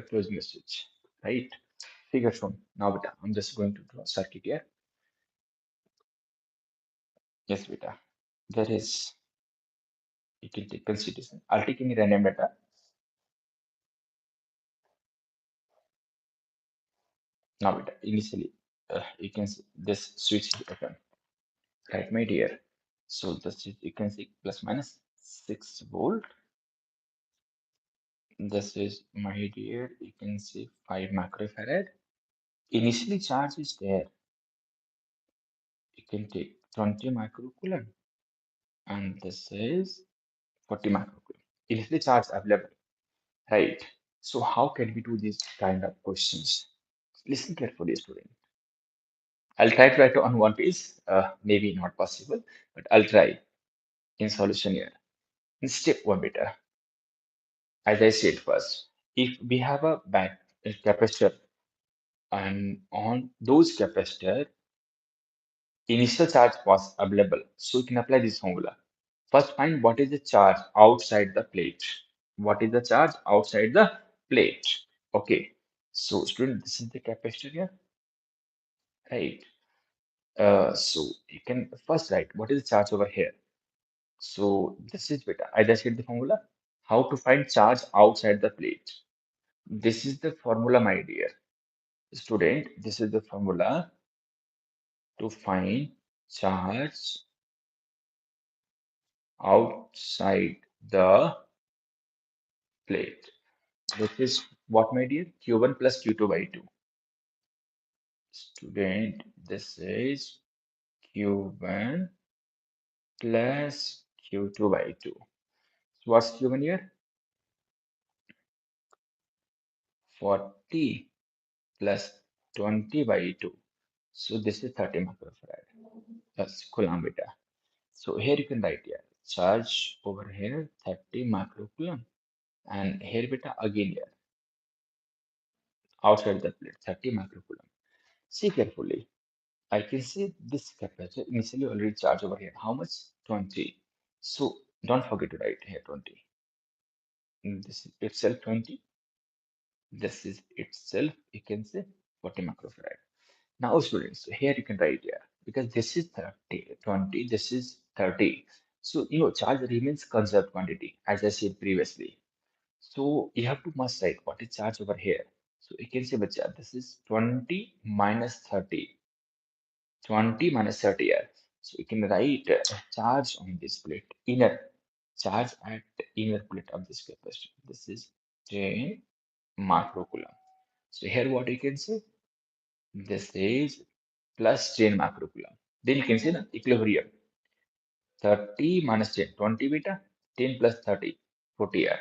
closing the switch. Right? Figure from now, beta. I'm just going to draw a circuit here. Yes, beta. There is, you can take consideration. I'll take any random data. Now it initially you can see this switch is open, right, my dear? So this is you can see plus minus 6 volt. This is my dear, you can see 5 microfarad. Initially charge is there. You can take 20 microcoulomb, and this is 40 microcoulomb. Initially charge available, right? So how can we do these kind of questions? Listen carefully, student. I'll try to write on one page. Maybe not possible, but I'll try in solution here. In step one, beta, as I said first, if we have a capacitor and on those capacitor, initial charge was available. So you can apply this formula. First, find what is the charge outside the plate. What is the charge outside the plate? Okay. So student, this is the capacitor here, right? So you can first write what is the charge over here. So this is beta. I just hit the formula. How to find charge outside the plate. This is the formula, my dear student. This is the formula to find charge outside the plate. This is what, my dear? Q1 plus Q2 by 2. Student, this is Q1 plus Q2 by 2. So what's Q1 here? 40 plus 20 by 2. So this is 30 microfarad. That's coulomb beta. So here you can write here charge over here 30 microcoulomb, and here beta again here outside the plate 30 microcoulomb. See carefully. I can see this capacitor initially already charged over here. How much? 20. So don't forget to write here 20. This is itself 20. This is itself, you can say 40 microfarad. Now, students, here you can write here because this is 30, 20, this is 30. So, charge remains conserved quantity as I said previously. So, you have to must write what is charge over here. So, you can say, bacha, this is 20 minus 30. 20 minus 30 here. So, you can write charge on this plate, inner charge at the inner plate of this capacitor. This is 10 microcoulomb. So, here what you can say? This is plus 10 microcoulomb. Then you can see the equilibrium. 30 minus 10, 20 beta, 10 plus 30, 40 R.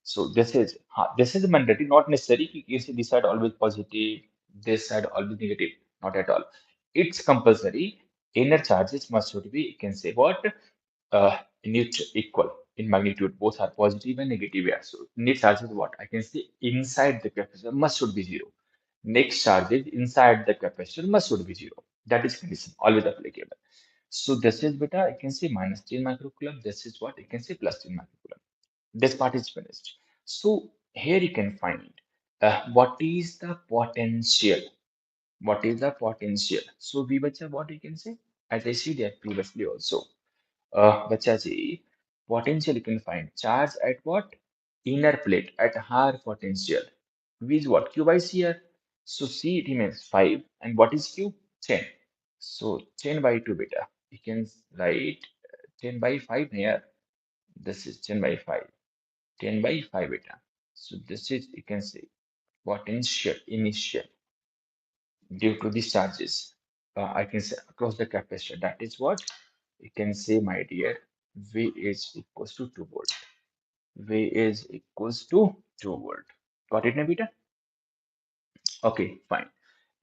So this is mandatory, not necessary. You can see this side always positive, this side always negative, not at all. It's compulsory. Inner charges must should be, you can say what? Equal in magnitude. Both are positive and negative here. So net charge is what? I can say inside the capacitor must should be zero. Next charges inside the capacitor must should be zero. That is condition, always applicable. So this is beta, I can say minus 10 microcoulomb. This is what I can say plus 10 microcoulomb. This part is finished. So here you can find what is the potential. What is the potential? So we bacha what you can say? As I said that previously also. Bacha ji, potential you can find. Charge at what? Inner plate at higher potential. V is what? Q by C here. So C remains 5. And what is Q? 10. So 10 by 2 beta. You can write 10 by 5 here. This is 10 by 5. 10 by 5 beta. So this is, you can say, potential initial due to these charges. I can say across the capacitor. That is what you can say, my dear. V is equals to 2 volt. V is equals to 2 volt. Got it, Navita? Okay, fine.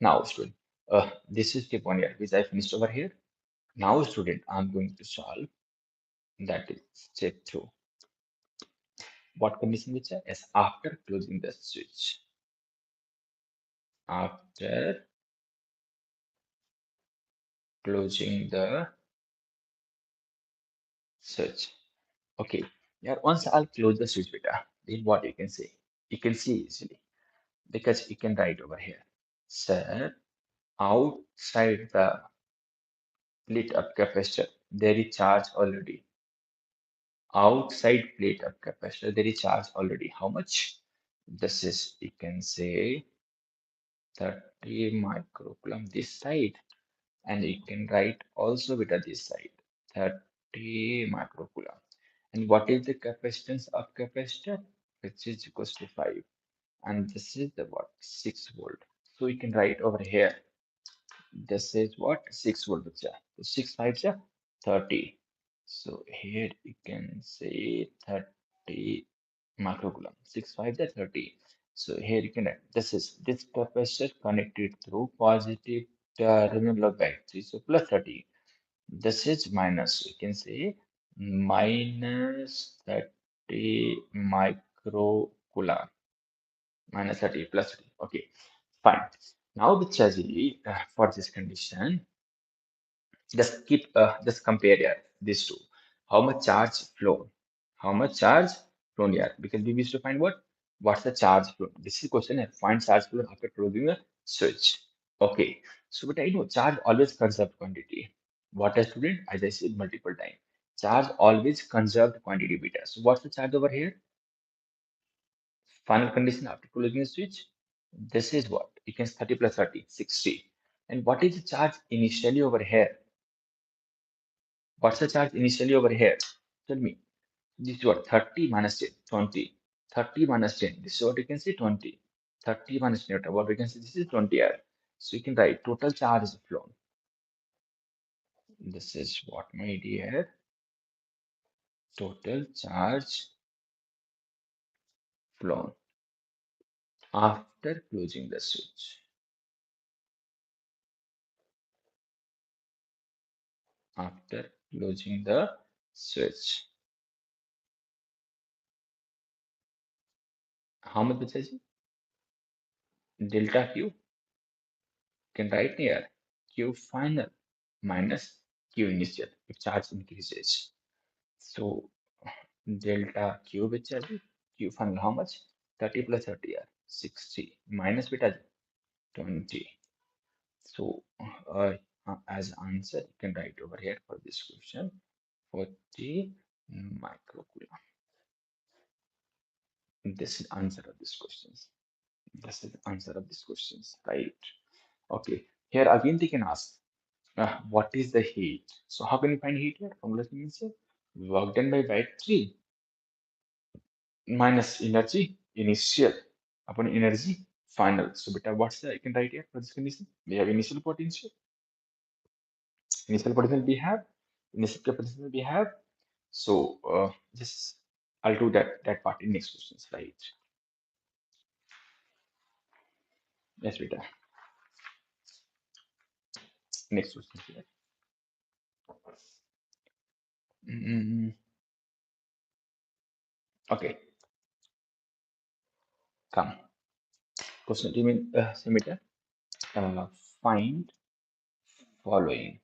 Now, student, this is step 1 here, which I finished over here. Now, student, I'm going to solve that is step 2. What condition which is after closing the switch. After closing the switch. Okay. Yeah, once I'll close the switch beta, then what you can say? You can see easily because you can write over here. Sir, outside the plate of capacitor, there is charge already. Outside plate of capacitor, there is charge already. How much? This is, you can say, 30 microcoulomb this side, and you can write also beta this side, 30 microcoulomb. And what is the capacitance of capacitor? Which is equals to 5. And this is the what? 6 volt. So we can write over here. This is what? 6 volt. So 6 5 is 30. So here you can say 30 microcoulomb. 6 5 is 30. So here you can write this capacitor connected through positive terminal of battery. So plus 30. This is minus. You can say minus 30 microcoulomb. Minus 30 plus 30. Okay, fine. Now with Chazzy, for this condition, just compare here these two. How much charge flow? How much charge flown here? Because we wish to find what? What's the charge flow? This is question. Find charge flow after closing the switch. Okay. So but I know charge always conserved quantity. What a student, as I said multiple times. Charge always conserved quantity beta. So what's the charge over here? Final condition after closing the switch. This is what? You can 30 plus 30, 60. And what is the charge initially over here? What's the charge initially over here? Tell me. This is what? 30 minus 10, 20. 30 minus 10. This is what you can see 20. 30 minus 10. What we can see this is 20 R. So you can write total charge is flown. This is what, my dear? Total charge flown after closing the switch. After closing the switch. How much the charge? Delta Q can write here Q final minus Q initial if charge increases. So delta Q which is Q final how much? 30 plus 30 are 60 minus beta 20. So as answer you can write over here for this question 40 microcoulomb. This is answer of this questions. This is the answer of these questions, right? Okay. Here again they can ask what is the heat? So how can you find heat here? Formula means work done by battery minus energy initial upon energy final. So beta, what's the I can write here for this condition? We have initial potential. Initial potential we have. Initial capacity we have. So just I'll do that part in next questions, right? Yes, beta. Next question here. Mm, okay, come. Question do you mean Samita? Find following.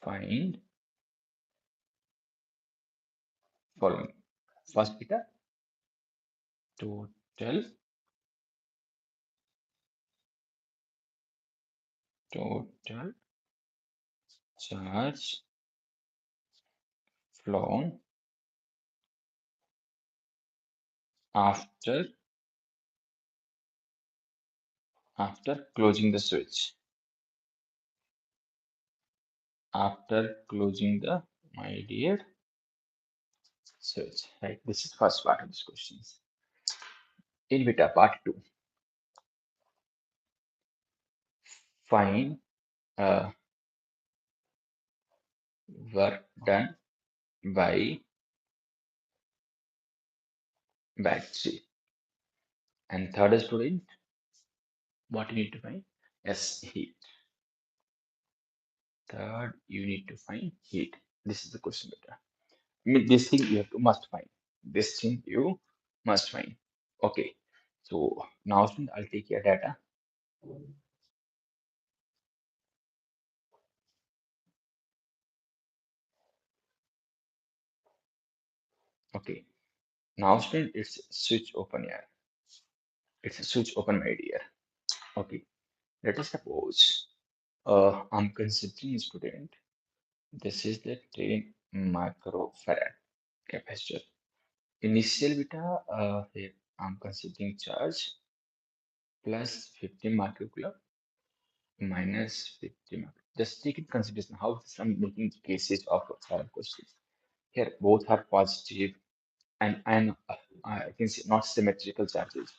Find following. First beta, total total charge flown after closing the switch. After closing the my dear switch. Right. This is first part of this questions. In beta part two. Find uh, work done by battery. And third student, what you need to find? Yes, heat. Third, you need to find heat. This is the question beta. I mean, this thing you have to must find. This thing you must find. Okay. So now student, I'll take your data. Okay. Now student, it's switch open here. It's a switch open my dear. Okay. Let us suppose I'm considering student. This is the 10 microfarad capacitor. Initial beta here I'm considering charge plus 50 microcoulomb minus 50 microcoulomb. Just take it consideration how I'm making cases of questions. Here both are positive and I can say not symmetrical charges.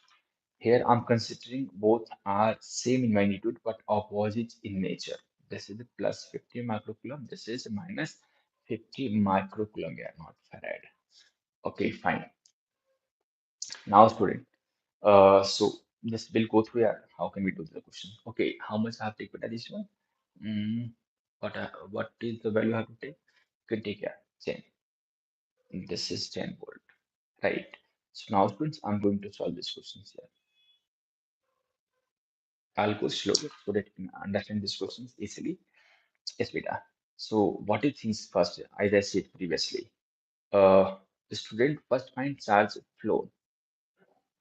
Here I'm considering both are same in magnitude but opposite in nature. This is the plus 50 microcoulomb. This is minus 50 microcoulomb. Yeah, not farad. Okay, fine. Now, student. So this will go through. Yeah, how can we do the question? Okay, how much I have to take for this one? Mm, what is the value I have to take? You can take, yeah, 10. This is 10 volt, right? So now, students, I'm going to solve these questions here. I'll go slowly so that you can understand these questions easily. Yes, beta. So what is things first? As I said previously, the student first find charge flow.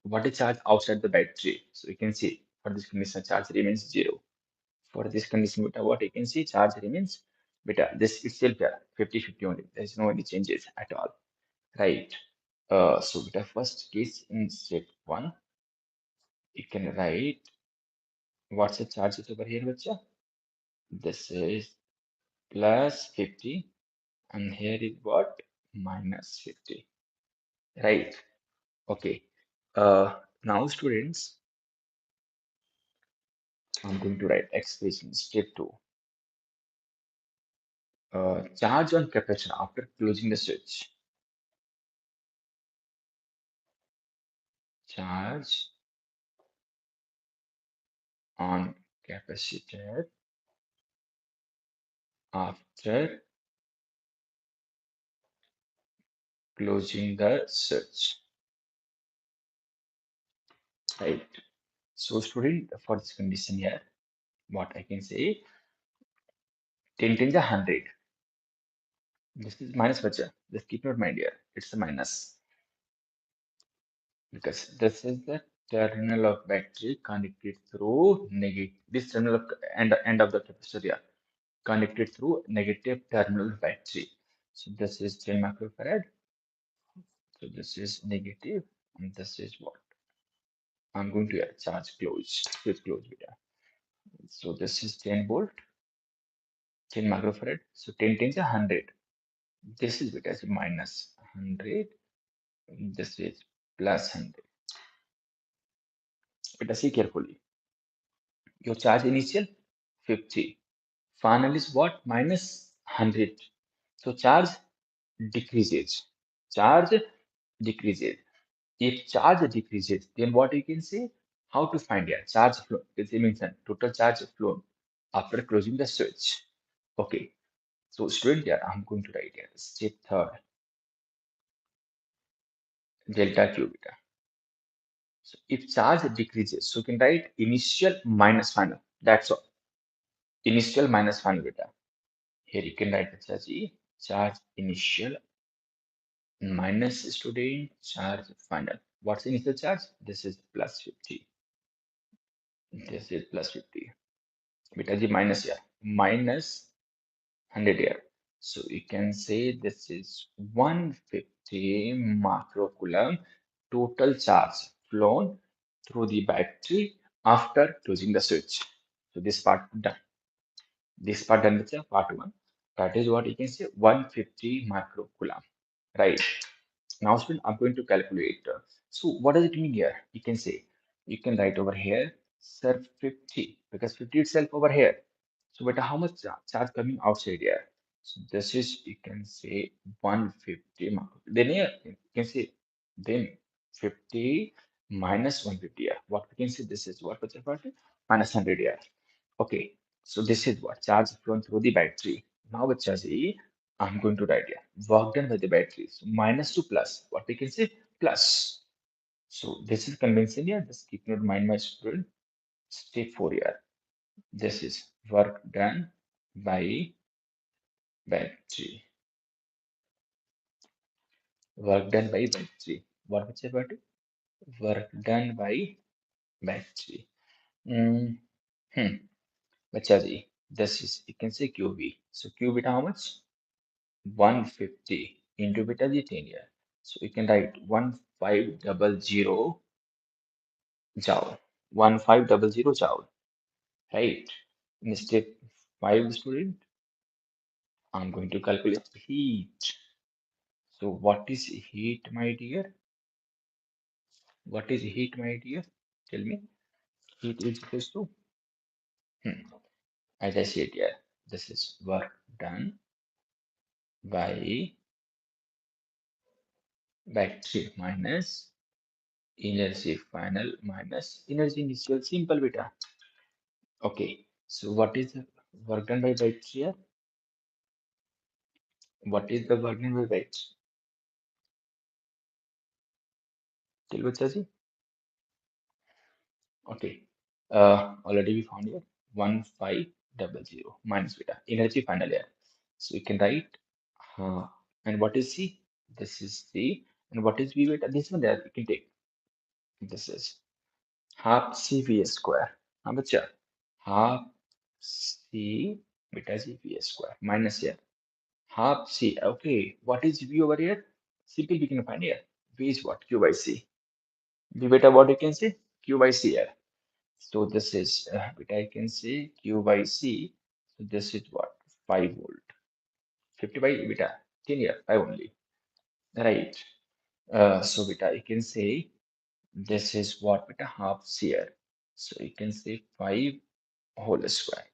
What is charge outside the battery? So you can see for this condition, charge remains 0. For this condition, beta, what you can see, charge remains beta. This itself, yeah, 50-50 only. There is no any changes at all, right? So beta, first case in step 1, you can write what's the charge is over here, bacha? This is plus 50, and here is what? Minus 50, right? Okay. Now, students, I'm going to write expression step 2. Charge on capacitor after closing the switch. Charge on capacitor after closing the switch, right? So, student, for this condition here, what I can say, 10 times 100. This is minus bacha. Just keep in mind here, it's a minus because this is the terminal of battery connected through negative. This terminal of end of the capacitor here connected through negative terminal battery. So this is 10 microfarad. So this is negative, and this is what I'm going to charge close, switch close beta. So this is 10 volt, 10 microfarad. So 10 times 100. This is beta, so minus 100. This is plus 100. Beta, see carefully. Your charge initial 50. Final is what? Minus 100. So charge decreases. Charge decreases. If charge decreases, then what you can say? How to find here? Charge flow. It's mentioned total charge flow after closing the switch. Okay. So student here, I'm going to write here step third delta Q beta. So if charge decreases, so you can write initial minus final. That's all. Initial minus final beta. Here you can write the charge initial minus student charge final. What's initial charge? This is plus 50. This is plus 50. Beta G minus here. Minus 100 here. So you can say this is 150 microcoulomb total charge flown through the battery after closing the switch. So this part done. This part done with part 1. That is what you can say 150 microcoulomb. Right. Now, student, I'm going to calculate. So, what does it mean here? You can say, you can write over here, sir, 50, because 50 itself over here. So, but how much charge coming outside here? So, this is, you can say, 150. Then here, you can say, then 50 minus 150 here. What we can say, this is what was the minus 100 here. Okay, so this is what charge flowing through the battery. Now, with charge E, I'm going to write here work done by the battery. So minus to plus. What we can say plus. So this is convention here. Just keep in mind, my student. Step 4 here. This is work done by battery. Work done by battery. What we say about it? Work done by battery. Mm, hmm. Bacha ji, this is you can say QV. So Q beta how much? 150 into beta g 10 here. So you can write 1500 joule. 1500 joule, right? In step 5, student, I'm going to calculate heat. So what is heat, my dear? What is heat, my dear? Tell me. Heat is equals to, as I said here, this is work done by battery minus energy final minus energy initial. Simple beta. Okay. So what is the work done by battery here? What is the work done by battery? Tell me, Chachi. Okay. Already we found here 1500 minus beta energy final here. So you can write and what is C? This is C. And what is V beta? This one there you can take. This is half CV square. How much? Half C beta CV square minus here. Half C. Okay. What is V over here? Simply we can find here. V is what? Q by C. V beta what you can say? Q by C here. So this is beta I can say Q by C. So this is what? 5 volt. 50 by beta. 10 here. 5 only. Right. So beta you can say this is what beta half C here. So you can say 5 whole square.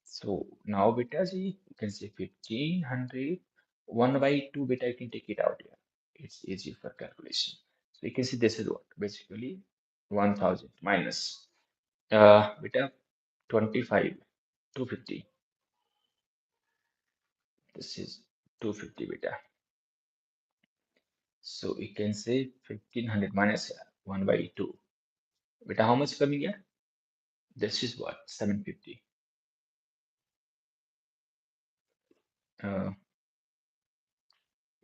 So now beta G, you can say 1500, 1 by 2 beta, you can take it out here. It's easy for calculation. So you can see this is what? Basically 1000 minus beta 25, 250. This is 250 beta. So you can say 1500 minus 1 by 2. Beta, how much coming here? This is what? 750. Uh,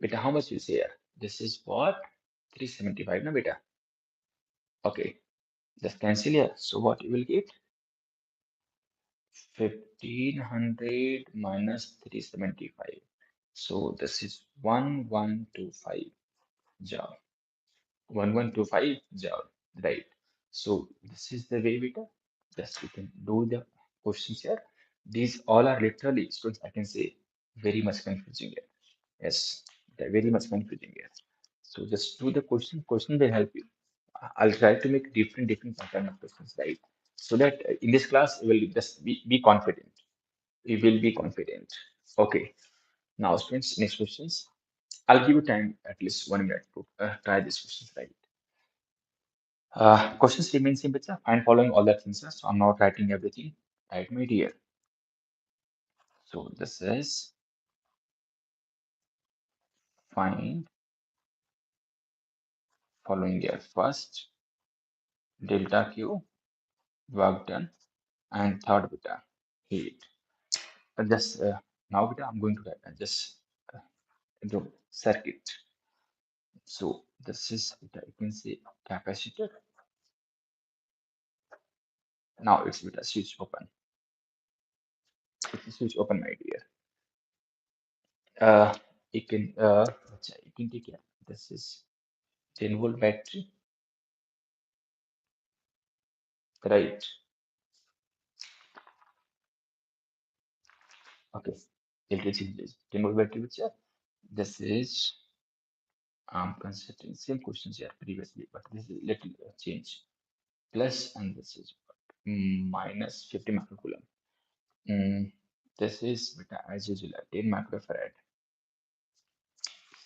Beta, how much you say here? This is what? 375, no beta? Okay, just cancel here. So what you will get? 1500 minus 375. So this is 1125 joule. 1125 joule, right? So this is the way beta. Just you can do the questions here. These all are literally, students, I can say, very much confusing here. Yes, they're very much confusing here. So just do the question. Question will help you. I'll try to make different pattern of questions, right? So that in this class you will just be confident. You will be confident. Okay. Now, students, next questions. I'll give you time at least 1 minute to try these questions, right? Questions remain simple, sir. I'm following all the things, sir. So I'm not writing everything. Right, my dear. So this is find following year first delta Q work done and third beta heat. Just now beta I'm going to write just uh, do circuit. So this is beta, you can say capacitor. Now it's beta switch open. It's a switch open, my dear. Uh, you can take care. This is 10-volt battery, right? Okay. LTC is 10-volt battery, which this is I'm considering same questions here previously, but this is little change. Plus, and this is minus 50 microcoulomb. Mm, this is beta as usual 10 microfarad.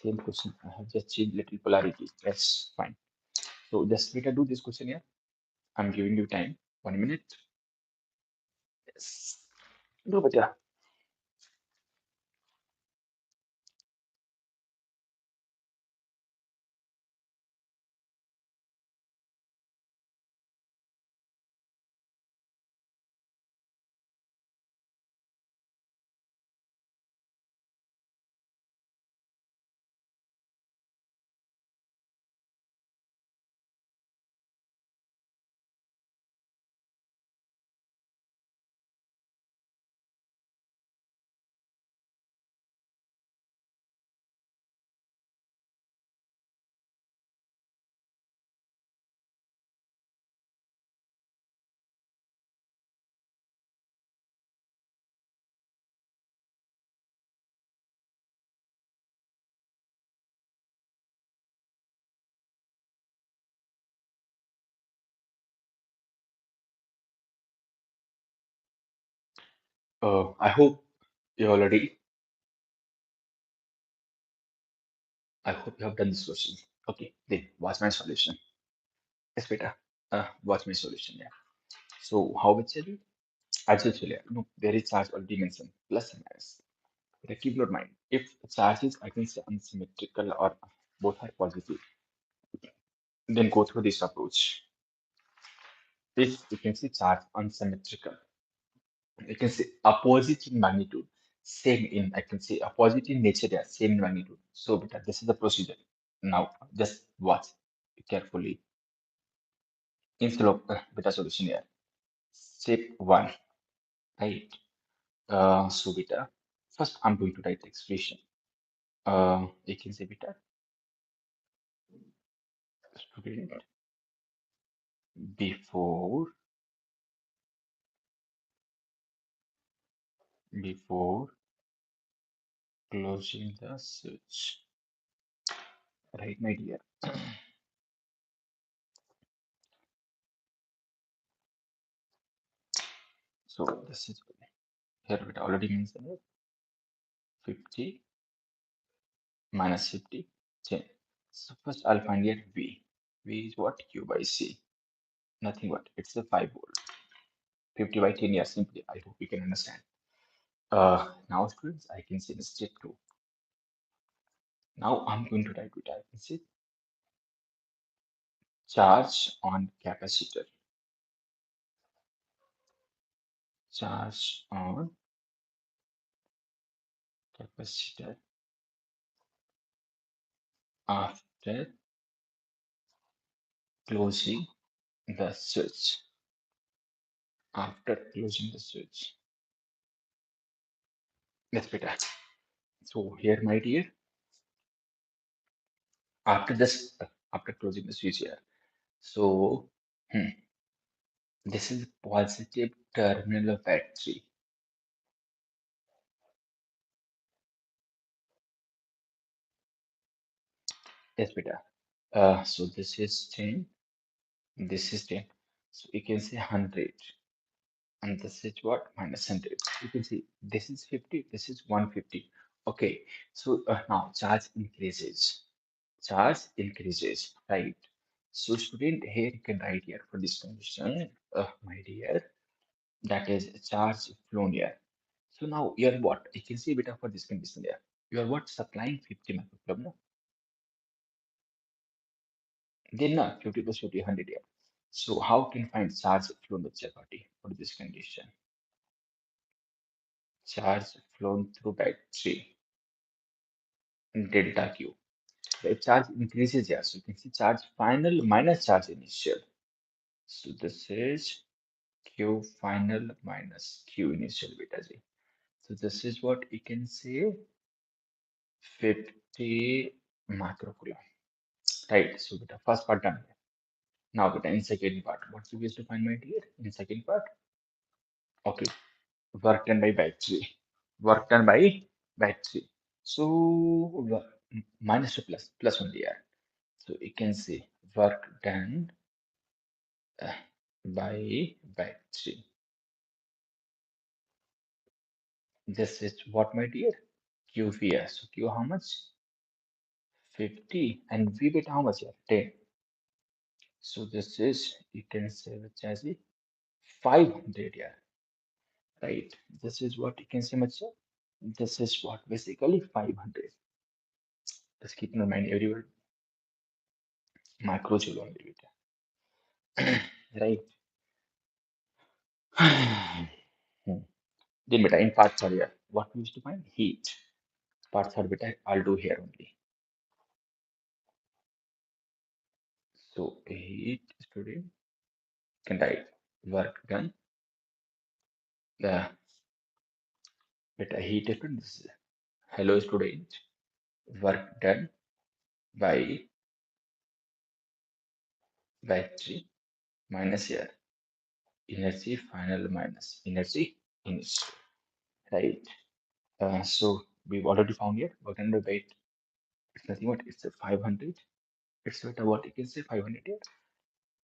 Same question. I have just changed little polarity. That's fine. So just beta do this question here. I'm giving you time. 1 minute. Yes. Do beta. I hope you already, I hope you have done this question. Okay, then what's my solution? Yes, beta. What's my solution? Yeah. So how we tell you? As usual, no, there is charge or dimension, plus and minus. But keep your mind, if charge is, I can say, unsymmetrical or both are positive, then go through this approach. If you can see charge unsymmetrical, you can say opposite in magnitude, same in, I can say opposite in nature, yeah, same in magnitude. So beta, this is the procedure. Now just watch carefully. Instead of beta solution here. Step one, right? So beta, first I'm going to write the expression. You can say beta, student, before before closing the search, right, my dear? So this is here it already mentioned it, 50 minus 50, 10. So first I'll find here V. V is what? Q by C. Nothing but it's a 5 volt. 50 by 10, yeah, simply. I hope you can understand. Now students, I can see the step 2. Now I'm going to write it. I can see charge on capacitor. Charge on capacitor after closing the switch. After closing the switch. That's better. So here, my dear, after this, after closing the switch here. So this is positive terminal of battery. Yes, beta. So this is 10. This is 10. So you can say 100. And this is what? Minus 100. You can see this is 50. This is 150. Okay. So now charge increases. Charge increases, right? So student, here you can write here for this condition, my dear, that is charge flown here. So now you're what? You can see beta for this condition here. You are what? Supplying 50 microcoulomb. No? Then not 50 plus 50, 100 here. So how can find charge flown with chapati for this condition? Charge flown through battery delta Q. The charge increases here. So you can see charge final minus charge initial. So this is Q final minus Q initial beta G. So this is what you can say 50 microcoulomb. Right. So beta first part done. Now beta in second part. What we used to find my dear? In second part. Okay. Work done by battery. Work done by battery. So minus to plus. Plus only here. So you can say work done by battery. This is what my dear? QVS. So Q how much? 50 and V beta how much here? 10. So this is you can say which as a 500 here, right? This is what you can say much. This is what basically 500. Just keep in mind every word microjoule only beta, right? Hmm. Then beta in part third here, what we used to find? Heat. Part third beta I'll do here only. So heat student can write work done. The beta heat student. This is hello student. Work done by battery minus here energy final minus energy initial, right? So we've already found here work done by weight. It's nothing but it's a 500. It's what you can say 500 here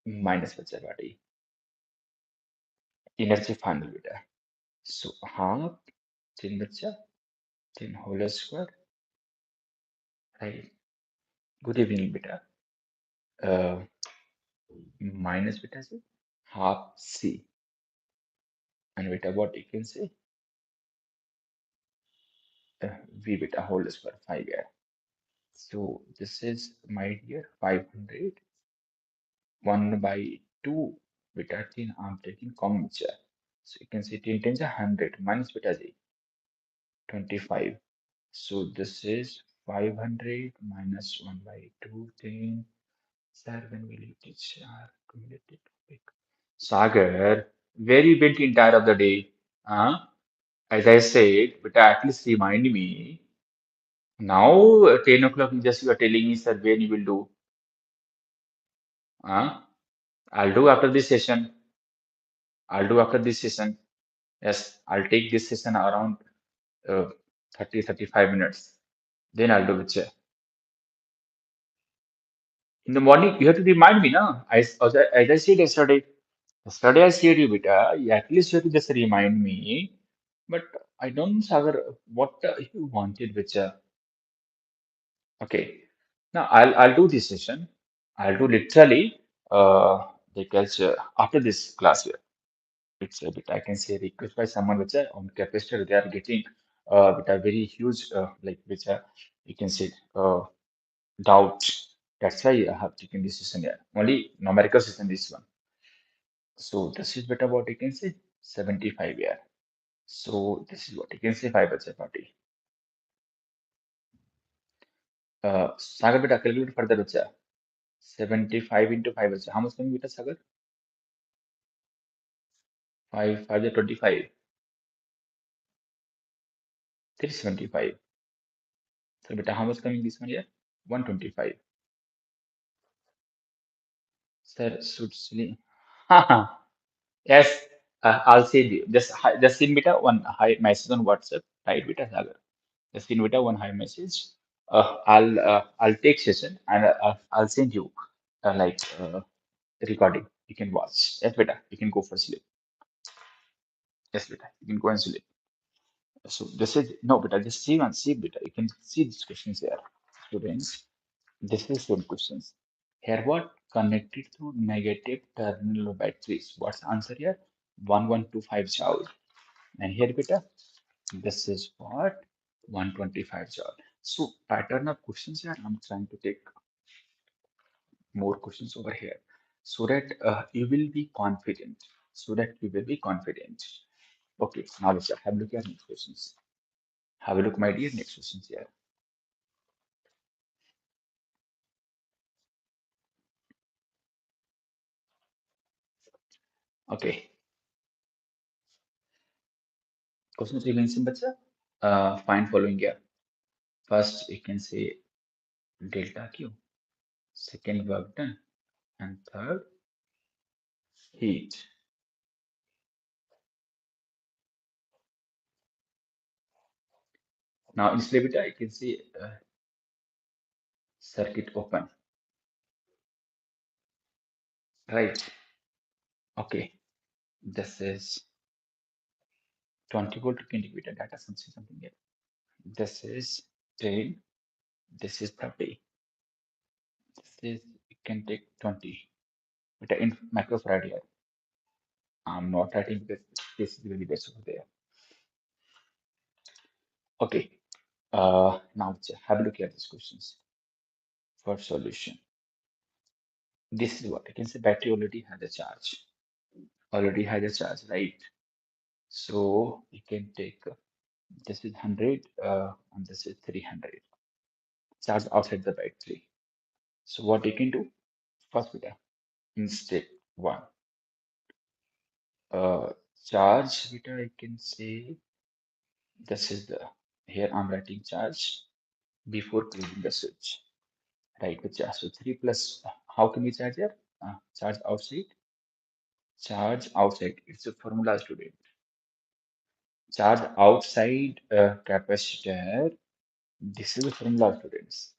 minus what's that energy final beta. So half 10 बच्चा 10 whole square, right? Good evening, beta. Uh, minus beta से half C, and beta what you can say V beta whole square 5 here. So this is my dear 500 1 by 2 beta 10 I'm taking common beta. So you can say 10 10 is 100 minus beta Z 25. So this is 500 minus 1 by 2 10. Sir, when will you teach our cumulative topic? Sagar, where you went entire of the day? Huh? As I said, but at least remind me. Now, 10 o'clock, just you are telling me, sir, when you will do. Huh? I'll do after this session. I'll do after this session. Yes, I'll take this session around uh, 30, 35 minutes. Then I'll do it. In the morning, you have to remind me, no? As I said yesterday I said you, beta, at least you have to just remind me. But I don't, Sagar, what you wanted, which, okay. Now I'll do this session. I'll do literally, because after this class here, it's a bit, I can say request by someone which on capacitor, they are getting with a very huge, like, which you can say, doubt. That's why I have taken this session here. Only numerical session, this one. So this is better what you can say 75 here. So this is what you can say 5 by 40. Sagar beta calculate further bacha. 75 into 5 bacha. How much coming beta Sagar? 5 5 is 25. 375. So beta how much coming this one here? 125. Sir should silly. Yes, I'll say the just send beta one hi message on WhatsApp. Right beta Sagar. Just send beta one hi message. I'll take session and I'll send you like recording. You can watch. Yes, beta. You can go for sleep. Yes, beta. You can go and sleep. So this is no, beta. Just see and see, beta. You can see these questions here, students. This is good questions. Here, what connected to negative terminal of batteries? What's the answer here? 1125 joule. And here, beta, this is what 125 joule. So pattern of questions here. I'm trying to take more questions over here so that you will be confident. So that you will be confident. Okay, now let's have a look at next questions. Have a look, my dear, next questions here. Okay, questions remain simple, sir. Find following here. First, you can say delta Q. Second, work done. And third, heat. Now, in Slevita, you can see circuit open. Right. Okay. This is 20 volt to indicator data something here. This is 10. This is 30. This is, you can take 20. But in microfarad here, I'm not writing because this is really best over there. Okay. Now have a look at these questions for solution. This is what I can say battery already has a charge. Already has a charge, right? So you can take this is 100 and this is 300. Charge outside the battery. So what you can do? First beta in step one. Uh, charge beta I can say this is the here I'm writing charge before closing the switch. Right, with charge. So 3 plus how can we charge here? Charge outside. Charge outside. It's a formula student. Charge outside capacitor. This is the formula students.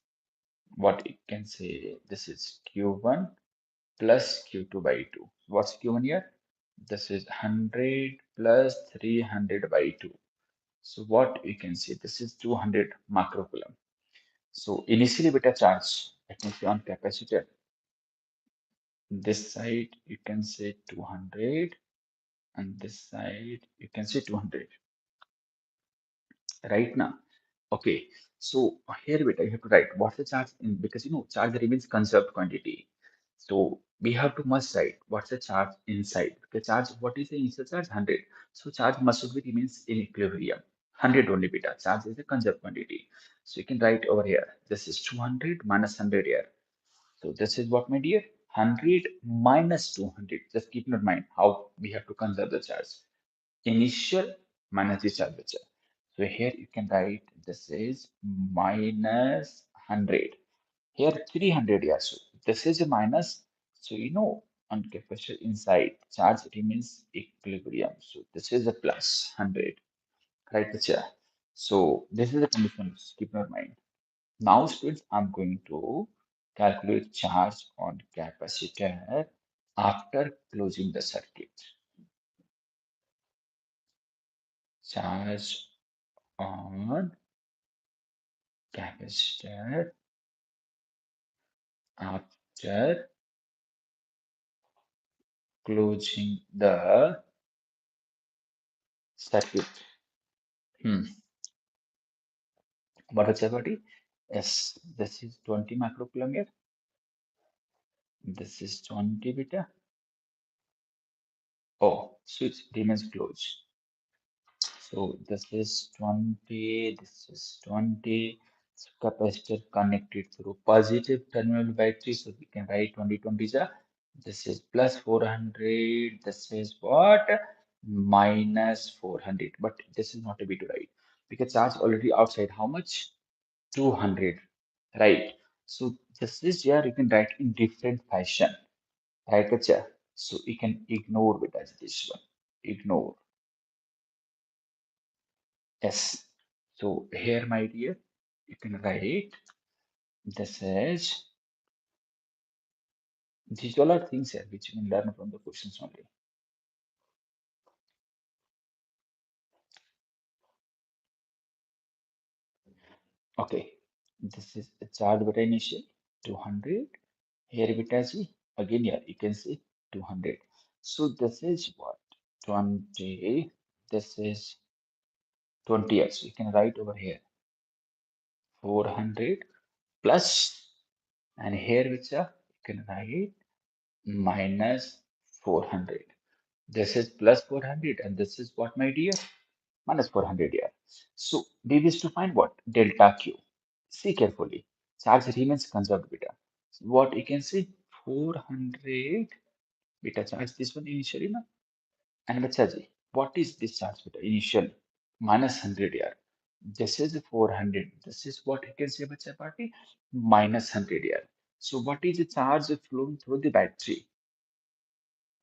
What it can say, this is Q1 plus Q2 by 2. What's Q1 here? This is 100 plus 300 by 2. So what we can say, this is 200 microcoulomb. So initially beta charge, I can say on capacitor, this side you can say 200 and this side you can say 200 right now. Okay, so here beta you have to write what's the charge in, because charge remains conserved quantity. So we have to must write what's the charge inside. The charge, what is the initial charge? 100. So charge must be remains in equilibrium. 100 only beta. Charge is a conserved quantity. So you can write over here. This is 200 minus 100 here. So this is what, my dear? 100 minus 200. Just keep in mind how we have to conserve the charge. Initial minus the charge vector. So here you can write this is minus 100. Here 300, yeah. So this is a minus. So on capacitor inside, charge remains equilibrium. So this is a plus 100. Right, teacher? So this is the condition. Just keep in mind. Now, students, I'm going to calculate charge on capacitor after closing the circuit. Charge on capacitor after closing the circuit. Hmm. What is the Yes, this is 20 microcoulomb here. This is 20 beta. Oh, switch remains closed. So this is 20, this is 20. So capacitor connected through positive terminal battery. So we can write 2020 is this is plus 400. This is what? Minus 400. But this is not a bit right because charge already outside. How much? 200. Right. So this is here you can write in different fashion. Right, Kacha? So you can ignore it as this one. Ignore. Yes. So here, my dear, you can write this is these all are things here which you can learn from the questions only. Okay. This is a charge beta initial 200. Here beta G. Again, here you can see 200. So this is what? 20. This is 20 years. You can write over here 400 plus, and here which are you can write minus 400. This is plus 400 and this is what, my dear? Minus 400 here. So we wish to find what? Delta Q. See carefully. Charge remains conserved beta. So what you can see? 400 beta charge this one initially na? And bacha ji, what is this charge beta initially? Minus 100 here. This is 400. This is what you can say bacha party? Minus 100 here. So what is the charge flowing through the battery?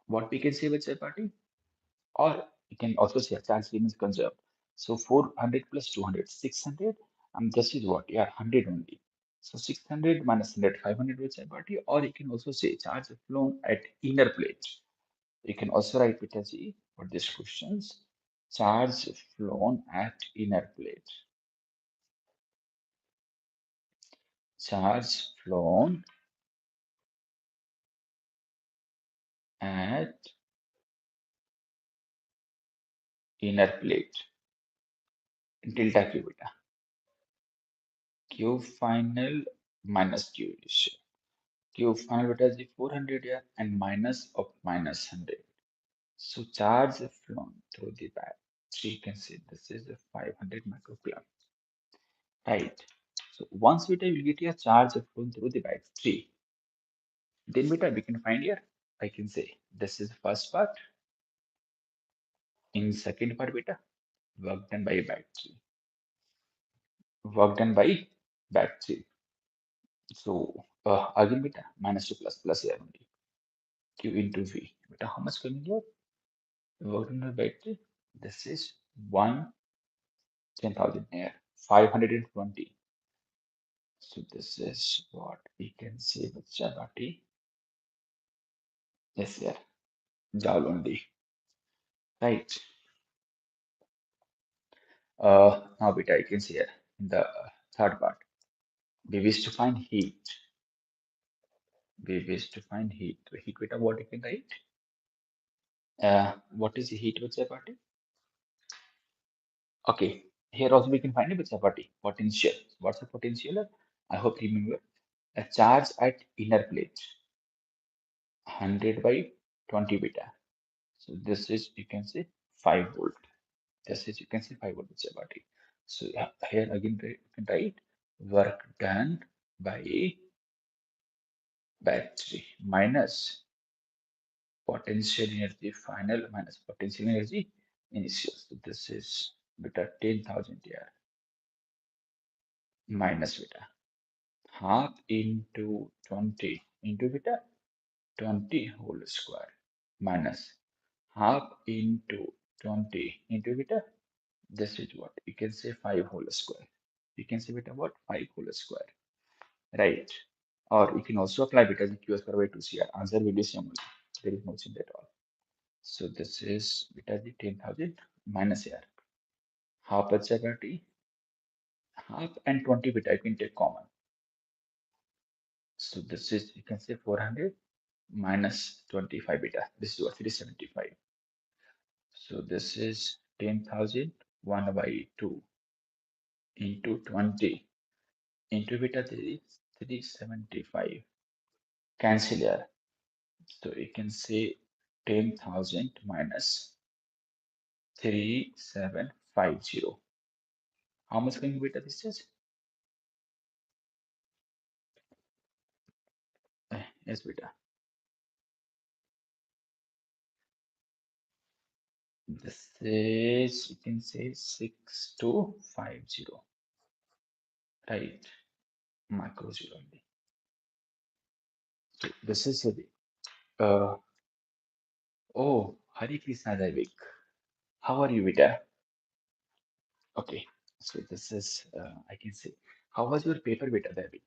What we can say bacha party? Or you can also say charge remains conserved. So 400 plus 200, 600, and this is what? Yeah, 100 only. So 600 minus 100, 500 which I got you. Or you can also say charge flown at inner plate. You can also write it as E for these questions. Charge flown at inner plate. Charge flown at inner plate. Delta Q beta. Q final minus Q initial. Q final beta is 400 here and minus of minus 100. So charge flown through the battery. You can see this is a 500 microcoulomb. Right. So once beta will get your charge flown through the battery, then beta we can find here. I can say this is the first part. In second part beta, work done by battery. Work done by battery. So again beta minus to plus plus here only. Q into V. Beta how much coming here? Work done by battery. This is 10,000 here. 520. So this is what we can say with Chabati. Yes, yeah, joule only. right? Now beta, you can see here in the third part, we wish to find heat. We wish to find heat. So heat beta, what you can write? What is the heat with party? Okay, here also we can find it with party potential. What's the potential? I hope you remember a charge at inner plate 100 by 20 beta. So this is you can say 5 volt. This is you can say 5 volt with party. So here again you can write work done by battery minus potential energy final minus potential energy initial. So this is beta 10,000 here minus beta half into 20 into beta 20 whole square minus half into 20 into beta. This is what you can say 5 whole square. You can say beta what 5 whole square, right? Or you can also apply beta as q square by 2 cr. Answer will be same only. There is no change at all. So this is beta the 10,000 minus here. Half h half and 20 beta you can take common. So this is you can say 400 minus 25 beta. This is what 375. So this is 10,000 1 by 2 into 20 into beta 3 375. Cancel here. So you can say 10,000 minus 3750. How much can beta this is? Yes, beta. This is, you can say 6250, right? Micro zero only. So this is oh, Hari Krishna Daivik. How are you, beta? Okay, so this is, I can say, how was your paper, beta, Daivik?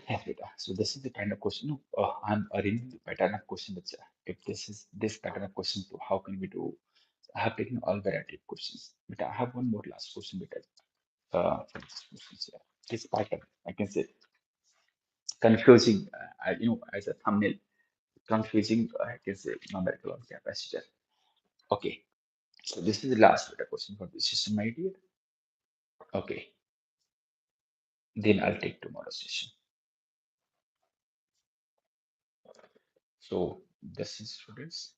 Yes, beta. So this is the kind of question. I'm arranging the pattern of question, bacha. If this is this pattern of question, so how can we do? I have taken all variety of questions. But I have one more last question, beta. For this question, here. This pattern, I can say, confusing. As a thumbnail, confusing. I can say numerical on capacitor. Okay. So this is the last beta question for this system idea. Okay. Then I'll take tomorrow's session. So this is students.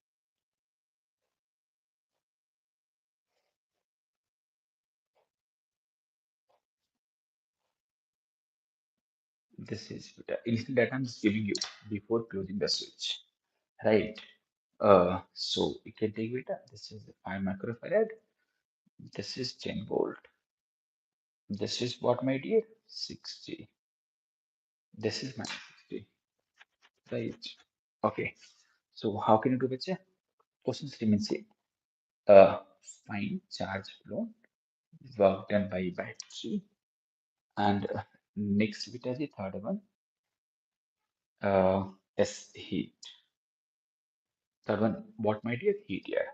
This is the initial data I'm just giving you before closing the switch, right? So you can take beta. This is 5 microfarad. This is 10 volt. This is what, my dear? 60. This is minus 60, right? Okay. So how can you do it? Questions remain same. Uh, Find charge flow, work done by battery, and next bit as the third one. S heat. Third one, what, my dear? Heat, yeah.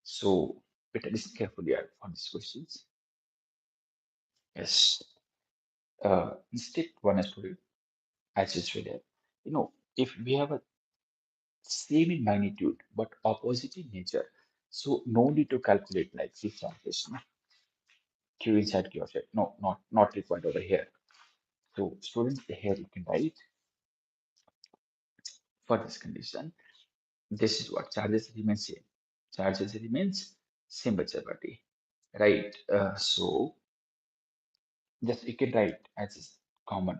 So better listen carefully on these questions. Yes. Instead, one student, as you said, if we have a same in magnitude but opposite in nature, so no need to calculate like this translation. Q inside Q outside. No, not required over here. So students, here you can write for this condition. This is what charges remain same. Charges remains same but separately, right? So just you can write as is common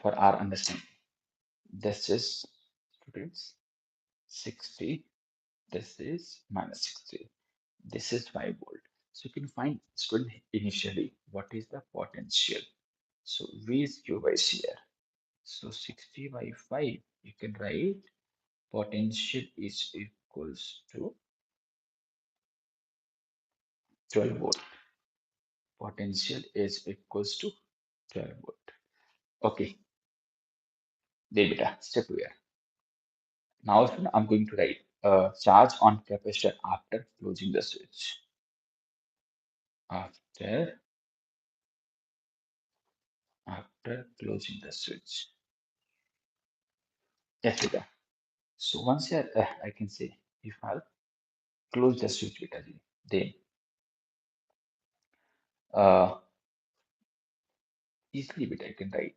for our understanding. This is students 60. This is minus 60. This is 5 volt. So you can find student initially what is the potential. So V is Q by C here. So 60 by 5, you can write potential is equals to 12 volt. Potential is equals to 12 volt. Okay, there beta, step here. Now I'm going to write charge on capacitor after closing the switch. After closing the switch. Yes, beta. So once I can say if I'll close the switch, beta, then uh, easily beta I can write.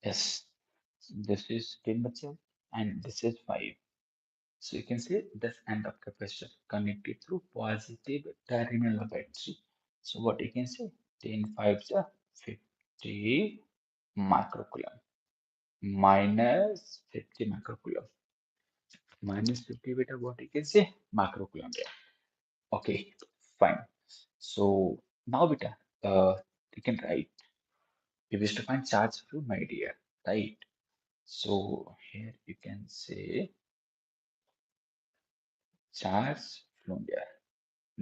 Yes, this is 10 percent and this is 5. So you can say this end of capacitor connected through positive terminal of battery. So what you can say 10 5 is 50 microcoulomb minus 50 microcoulomb minus 50 beta what you can say microcoulomb. Yeah. Okay, fine. So now beta you can write we wish to find charge through my dear, right? So here you can say charge from there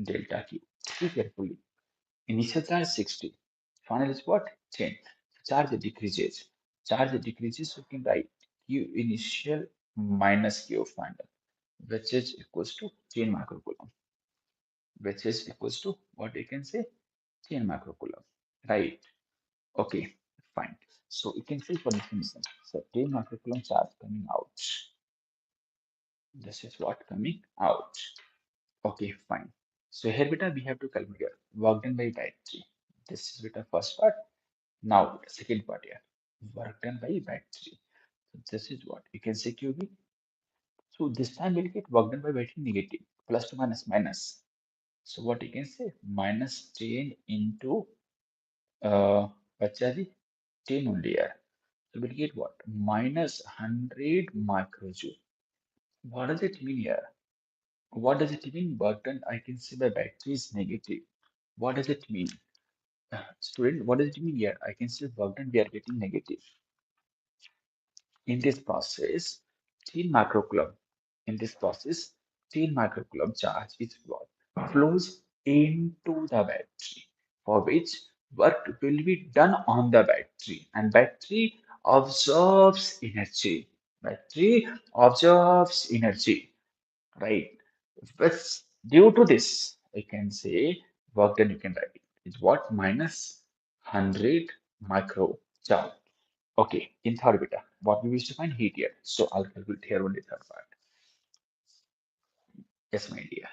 delta Q. See carefully. Initial charge 60. Final is what? 10. Charge decreases. Charge decreases, you can write Q initial minus Q final, which is equals to 10 microcoulomb, which is equals to what you can say 10 microcoulomb. Right. Okay, fine. So you can see for definition. So 10 microcoulomb charge coming out. This is what coming out. Okay, fine. So here beta we have to calculate work done by battery. This is beta first part. Now second part here. Work done by battery. So this is what you can say QB. So this time we'll get work done by battery negative. Plus to minus minus. So what you can say minus 10 into Bachari 10 only here. So we'll get what? Minus 100 microjoule. What does it mean here? What does it mean? Work done I can say by battery is negative. What does it mean? Student, what does it mean here? I can say work done we are getting negative. In this process, 10 microcoulomb. In this process, 10 microcoulomb charge is what flows into the battery, for which work will be done on the battery, and battery absorbs energy. Battery absorbs energy, right? But due to this, I can say work done you can write is what minus 100 microjoule. Okay, in third beta, what we wish to find heat here. So I'll calculate here only third part. Yes, my dear.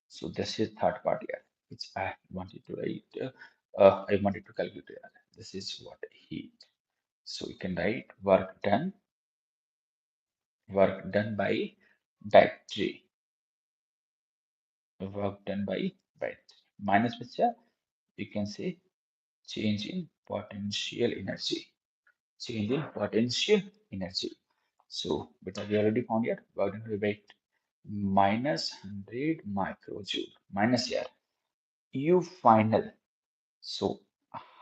So this is third part here, which I wanted to write. I wanted to calculate here. This is what heat. So you can write work done by battery, work done by battery. Minus which you can say change in potential energy, change in potential energy. So, beta we already found here, work done by battery minus 100 microjoule minus here u final. So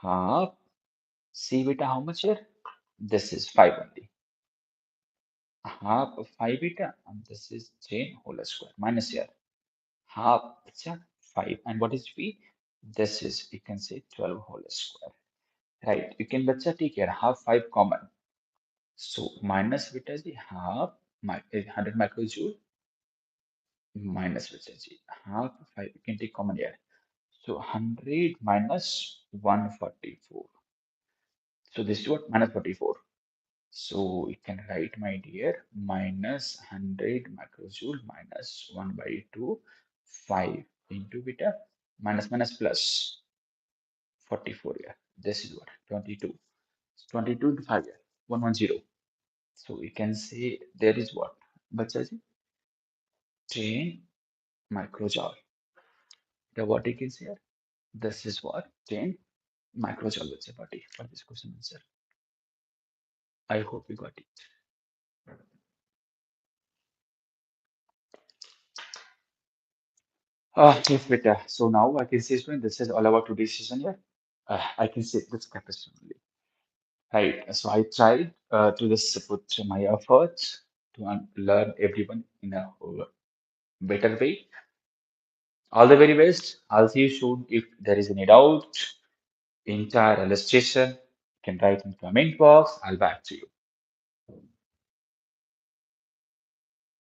half C beta how much here? This is 5 only. Half of 5 beta and this is 10 whole square minus here. Half it's a 5 and what is V? This is you can say 12 whole square. Right. You can bacha take here half 5 common. So minus beta is the half 100 microjoule minus beta is half 5 you can take common here. So 100 minus 144. So this is what minus 44. So you can write, my dear, minus 100 microjoule minus 1 by 2, 5 into beta minus minus plus 44 here. This is what 22. 22 into 5 here, 110. So you can say there is what? Bachaji? 10 microjoule. The what you can say here? This is what? 10 microjoule. Bacha party for this question answer. I hope you got it. Yes, beta. So now I can say, student, this is all about today's session here. I can say this capacity only. Right. So I tried to just put my efforts to learn everyone in a better way. All the very best. I'll see you soon if there is any doubt, entire illustration. can write in comment box. I'll back to you.